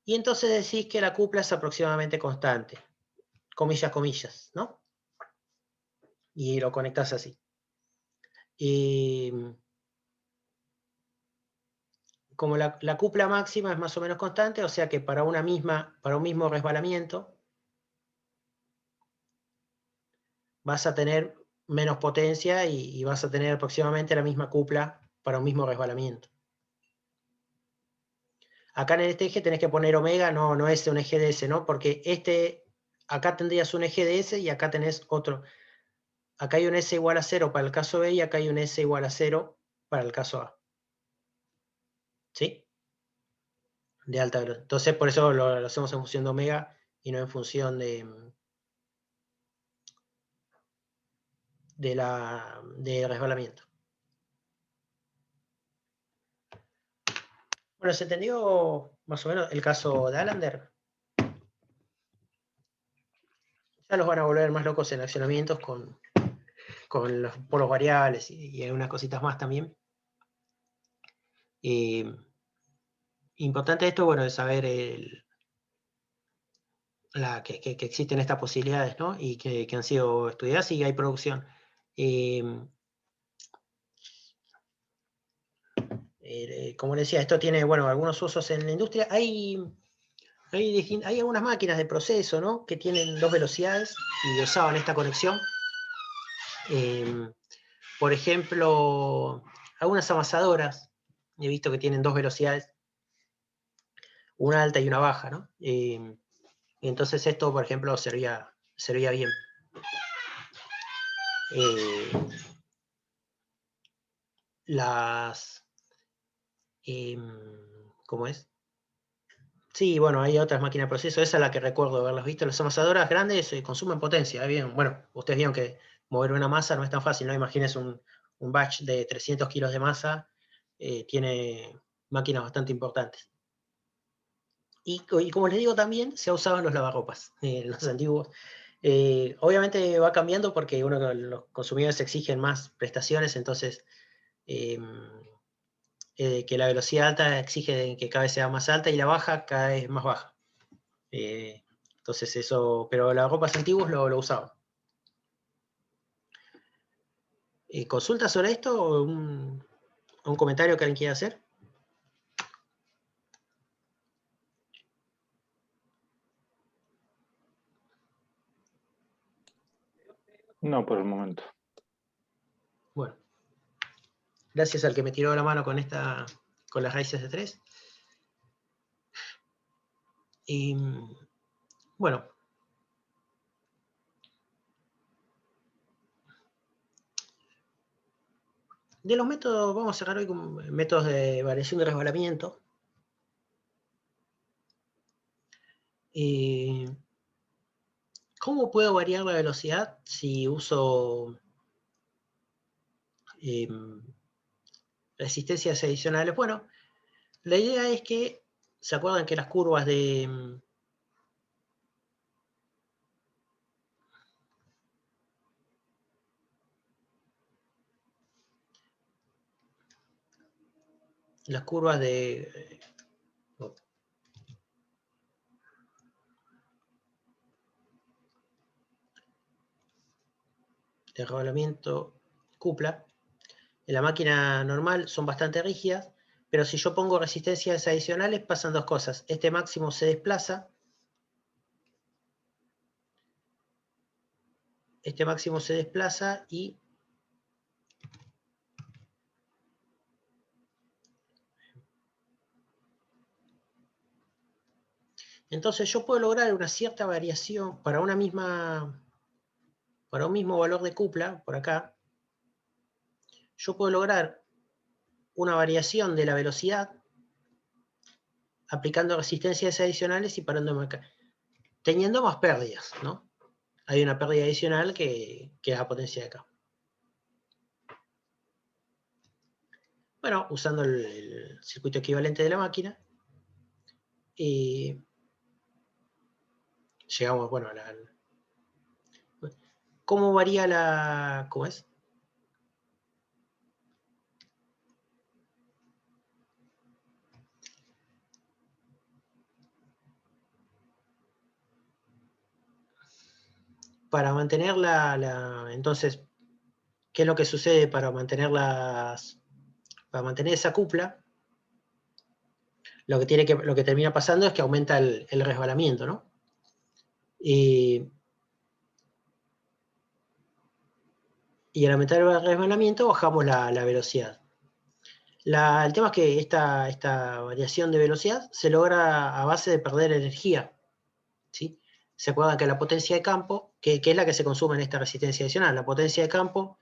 Y entonces decís que la cupla es aproximadamente constante. Comillas, comillas, ¿no? Y lo conectás así. Como la cupla máxima es más o menos constante, o sea que para un mismo resbalamiento vas a tener menos potencia y vas a tener aproximadamente la misma cupla para un mismo resbalamiento. Acá en este eje tenés que poner omega, no es un eje de S, ¿no? Porque acá tendrías un eje de S y acá tenés otro. Acá hay un S igual a 0 para el caso B y acá hay un S igual a 0 para el caso A. ¿Sí? De alta velocidad. Entonces por eso lo hacemos en función de omega y no en función de resbalamiento. Bueno, ¿se entendió más o menos el caso de Allender? Ya los van a volver más locos en accionamientos con los polos variables y algunas cositas más también. Importante esto, bueno, es saber que existen estas posibilidades, ¿no? Y que han sido estudiadas y hay producción. Como les decía, esto tiene, bueno, algunos usos en la industria. Hay algunas máquinas de proceso, ¿no? Que tienen 2 velocidades y usaban esta conexión. Por ejemplo, algunas amasadoras, he visto que tienen dos velocidades, una alta y una baja, ¿no? Entonces esto, por ejemplo, servía bien. ¿Cómo es? Sí, bueno, hay otras máquinas de proceso, esa es la que recuerdo haberlas visto. Las amasadoras grandes consumen potencia, bien. Bueno, ustedes vieron que mover una masa no es tan fácil, ¿no? Imagínense un batch de 300 kilos de masa, tiene máquinas bastante importantes. Y como les digo también, se ha usado en los lavarropas, los antiguos. Obviamente va cambiando porque los consumidores exigen más prestaciones, entonces que la velocidad alta exige que cada vez sea más alta y la baja cada vez más baja. Entonces eso, pero los lavarropas antiguos lo usaban. ¿Consulta sobre esto o un comentario que alguien quiera hacer? No, por el momento. Bueno. Gracias al que me tiró la mano con las raíces de 3. Y bueno. De los métodos, vamos a cerrar hoy con métodos de variación de resbalamiento. ¿Cómo puedo variar la velocidad si uso resistencias adicionales? Bueno, la idea es que, ¿se acuerdan que las curvas de de resbalamiento cupla en la máquina normal son bastante rígidas, pero si yo pongo resistencias adicionales pasan dos cosas. Este máximo se desplaza. Este máximo se desplaza y entonces yo puedo lograr una cierta variación para un mismo valor de cupla, por acá. Yo puedo lograr una variación de la velocidad aplicando resistencias adicionales y parándome acá, teniendo más pérdidas, ¿no? Hay una pérdida adicional que es la potencia de campo. Bueno, usando el circuito equivalente de la máquina, llegamos, bueno, ¿cómo varía ¿cómo es? Para mantener entonces, ¿qué es lo que sucede para mantener esa cupla? Lo que termina pasando es que aumenta el resbalamiento, ¿no? Y al aumentar el resbalamiento bajamos la velocidad. El tema es que esta variación de velocidad se logra a base de perder energía, ¿sí? Se acuerdan que la potencia de campo, que es la que se consume en esta resistencia adicional, la potencia de campo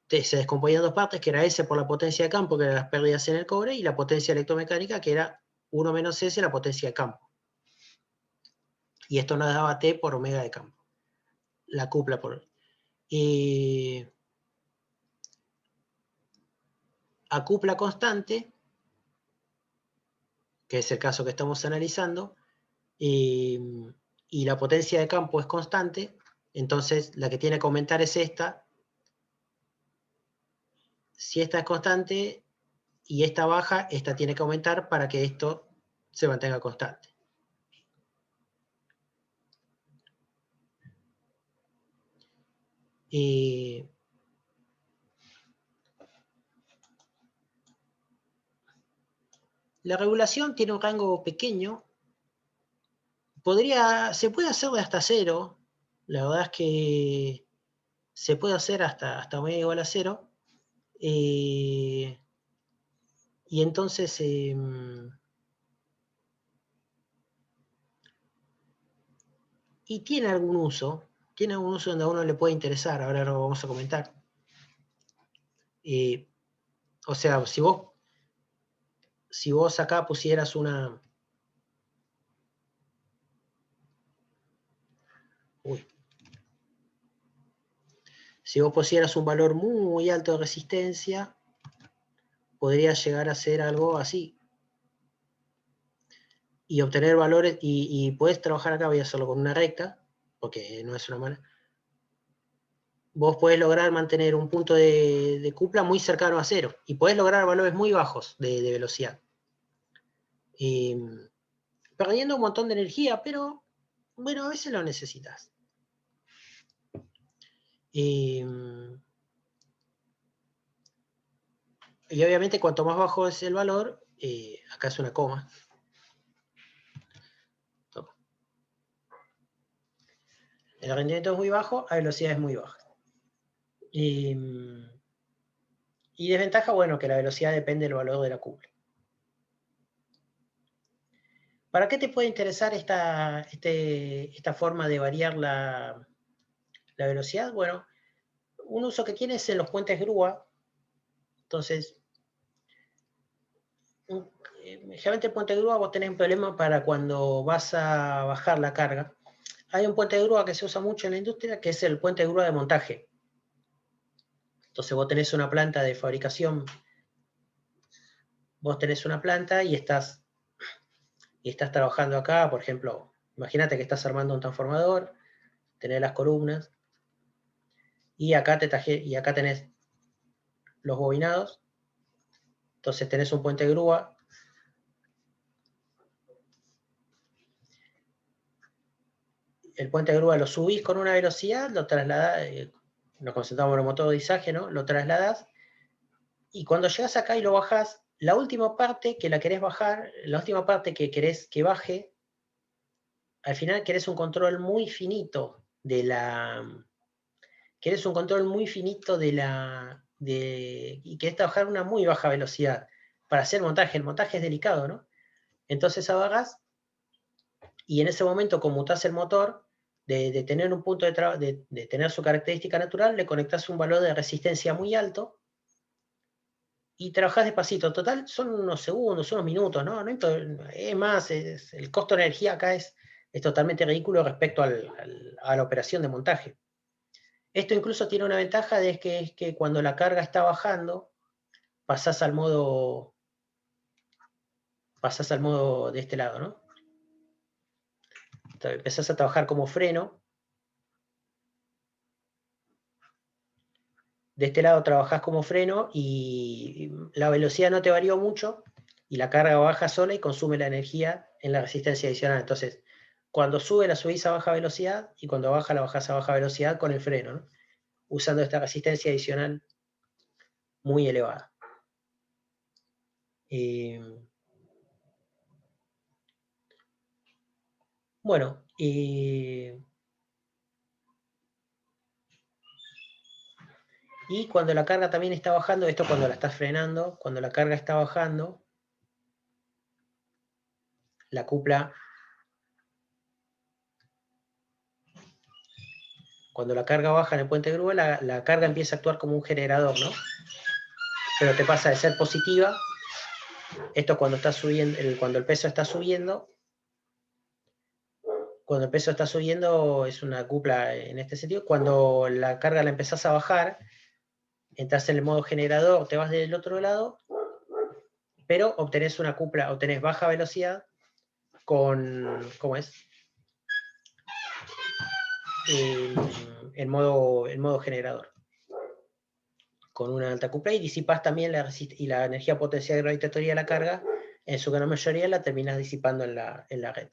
se descomponía en dos partes, que era S por la potencia de campo, que eran las pérdidas en el cobre, y la potencia electromecánica, que era 1 menos S, la potencia de campo. Y esto nos daba T por omega de campo. La cupla por... a cupla constante, que es el caso que estamos analizando, y la potencia de campo es constante, entonces la que tiene que aumentar es esta. Si esta es constante y esta baja, esta tiene que aumentar para que esto se mantenga constante. La regulación tiene un rango pequeño. Se puede hacer de hasta 0. La verdad es que se puede hacer hasta omega igual a 0. Y entonces y tiene algún uso donde a uno le puede interesar, ahora lo vamos a comentar. O sea, si vos acá pusieras una... Si vos pusieras un valor muy alto de resistencia, podría llegar a ser algo así. Y obtener valores, y podés trabajar acá, voy a hacerlo con una recta, porque no es una mala. Vos podés lograr mantener un punto de cupla muy cercano a 0, y podés lograr valores muy bajos de velocidad. Perdiendo un montón de energía, pero bueno, a veces lo necesitas. Y obviamente cuanto más bajo es el valor, acá es una coma. Toma. El rendimiento es muy bajo, a velocidad es muy baja. Y desventaja, bueno, que la velocidad depende del valor de la cupla. ¿Para qué te puede interesar esta forma de variar la velocidad? Bueno, un uso que tiene es en los puentes grúa. Entonces, generalmente el puente de grúa vos tenés un problema para cuando vas a bajar la carga. Hay un puente de grúa que se usa mucho en la industria, que es el puente de grúa de montaje. Entonces vos tenés una planta de fabricación, vos tenés una planta y estás trabajando acá, por ejemplo, imagínate que estás armando un transformador, tenés las columnas, y acá tenés los bobinados, entonces tenés un puente de grúa. El puente de grúa lo subís con una velocidad, lo trasladás, nos concentramos en el motor de izaje, ¿no? Lo trasladás, y cuando llegas acá y lo bajás, la última parte que la querés bajar, la última parte que querés que baje, al final querés un control muy finito de la... Querés un control muy finito y querés trabajar a una muy baja velocidad para hacer montaje. El montaje es delicado, ¿no? Entonces agarrás y en ese momento conmutás el motor de tener un punto de tener su característica natural, le conectás un valor de resistencia muy alto y trabajás despacito. Total, son unos segundos, unos minutos, ¿no? Es más, el costo de energía acá es totalmente ridículo respecto a la operación de montaje. Esto incluso tiene una ventaja es que cuando la carga está bajando, pasás al modo de este lado, ¿no? Entonces, empezás a trabajar como freno. De este lado trabajás como freno y la velocidad no te varió mucho y la carga baja sola y consume la energía en la resistencia adicional. Entonces, cuando sube la subís a baja velocidad y cuando baja la bajás a baja velocidad con el freno, ¿no? Usando esta resistencia adicional muy elevada. Bueno, y cuando la carga también está bajando, esto cuando la estás frenando, cuando la carga está bajando, la cupla, cuando la carga baja en el puente de grúa, la carga empieza a actuar como un generador, ¿no? Pero te pasa de ser positiva, esto cuando está subiendo, cuando el peso está subiendo, es una cupla en este sentido. Cuando la carga la empezás a bajar, entras en el modo generador, te vas del otro lado, pero obtenés una cupla, obtenés baja velocidad con, ¿cómo es? En modo generador. Con una alta cupla y disipas también la energía potencial gravitatoria de la carga, en su gran mayoría la terminas disipando en la red.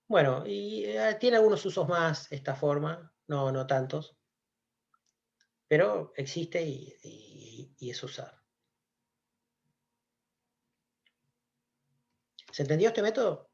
Bueno, y tiene algunos usos más esta forma, no tantos, pero existe y es usado. ¿Se entendió este método?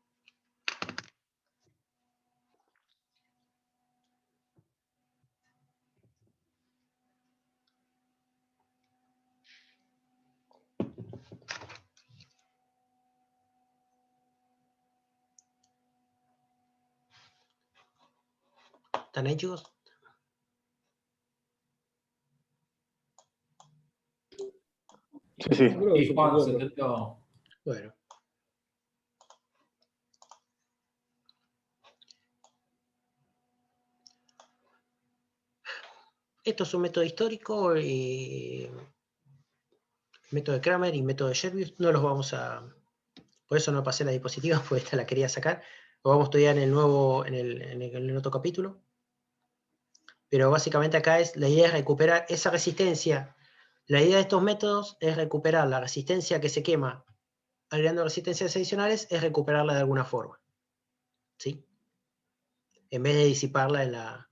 ¿Están ahí, chicos? Sí, sí. Y Juan, se entendió. Bueno. Esto es un método histórico, método de Kramer y método de Sherbius. No los vamos a... Por eso no pasé la diapositiva, porque esta la quería sacar. Lo vamos a estudiar en el nuevo, en el otro capítulo. Pero básicamente acá la idea es recuperar esa resistencia. La idea de estos métodos es recuperar la resistencia que se quema agregando resistencias adicionales, es recuperarla de alguna forma. ¿Sí? En vez de disiparla en la...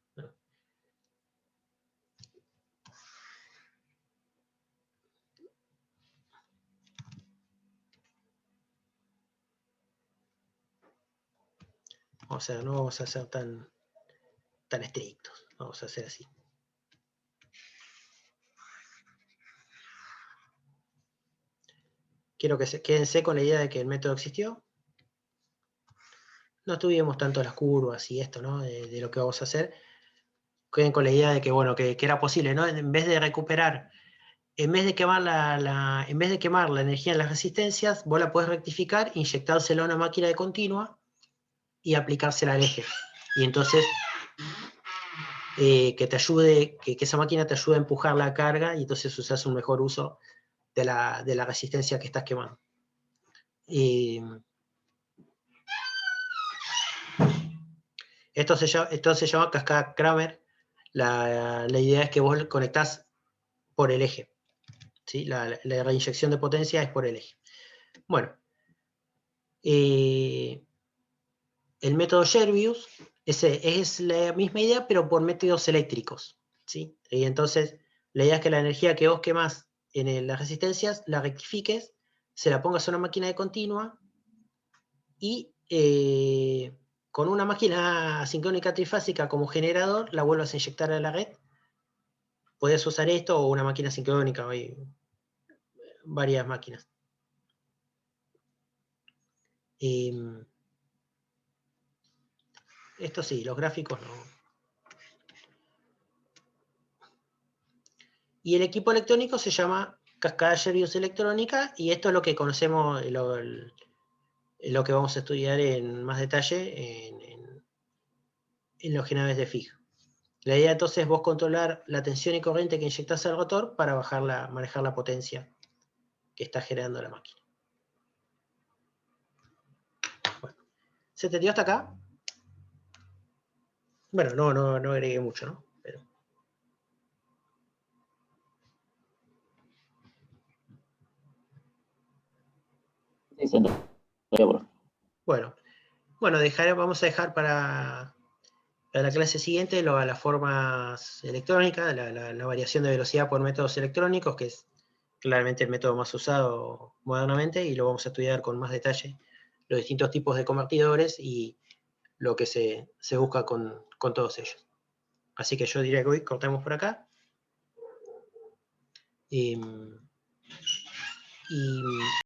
O sea, no vamos a ser tan estrictos. Vamos a hacer así. Quiero que quédense con la idea de que el método existió. No tuvimos tanto las curvas y esto, ¿no? De lo que vamos a hacer. Queden con la idea de que, bueno, que era posible, ¿no? En vez de recuperar, en vez de quemar la energía en las resistencias, vos la podés rectificar, inyectársela a una máquina de continua y aplicársela al eje. Y entonces que te ayude, que esa máquina te ayude a empujar la carga y entonces usas un mejor uso de la resistencia que estás quemando. Esto se llama cascada Kramer. La idea es que vos conectás por el eje. ¿Sí? La reinyección de potencia es por el eje. Bueno, el método Sherbius es la misma idea, pero por métodos eléctricos. ¿Sí? Y entonces, la idea es que la energía que vos quemás en las resistencias, la rectifiques, se la pongas a una máquina de continua y con una máquina asincrónica trifásica como generador, la vuelvas a inyectar a la red. Podés usar esto o una máquina sincrónica, hay varias máquinas. Esto sí, los gráficos no. Y el equipo electrónico se llama cascada Sherbius electrónica, y esto es lo que conocemos, lo que vamos a estudiar en más detalle en los generadores de Fick. La idea entonces es vos controlar la tensión y corriente que inyectás al rotor para manejar la potencia que está generando la máquina. Bueno, ¿se entendió hasta acá? Bueno, no agregué mucho, ¿no? Pero... Bueno, vamos a dejar para la clase siguiente las formas electrónicas, la variación de velocidad por métodos electrónicos, que es claramente el método más usado modernamente, y lo vamos a estudiar con más detalle, los distintos tipos de convertidores y lo que se busca con todos ellos. Así que yo diría que hoy cortemos por acá. Y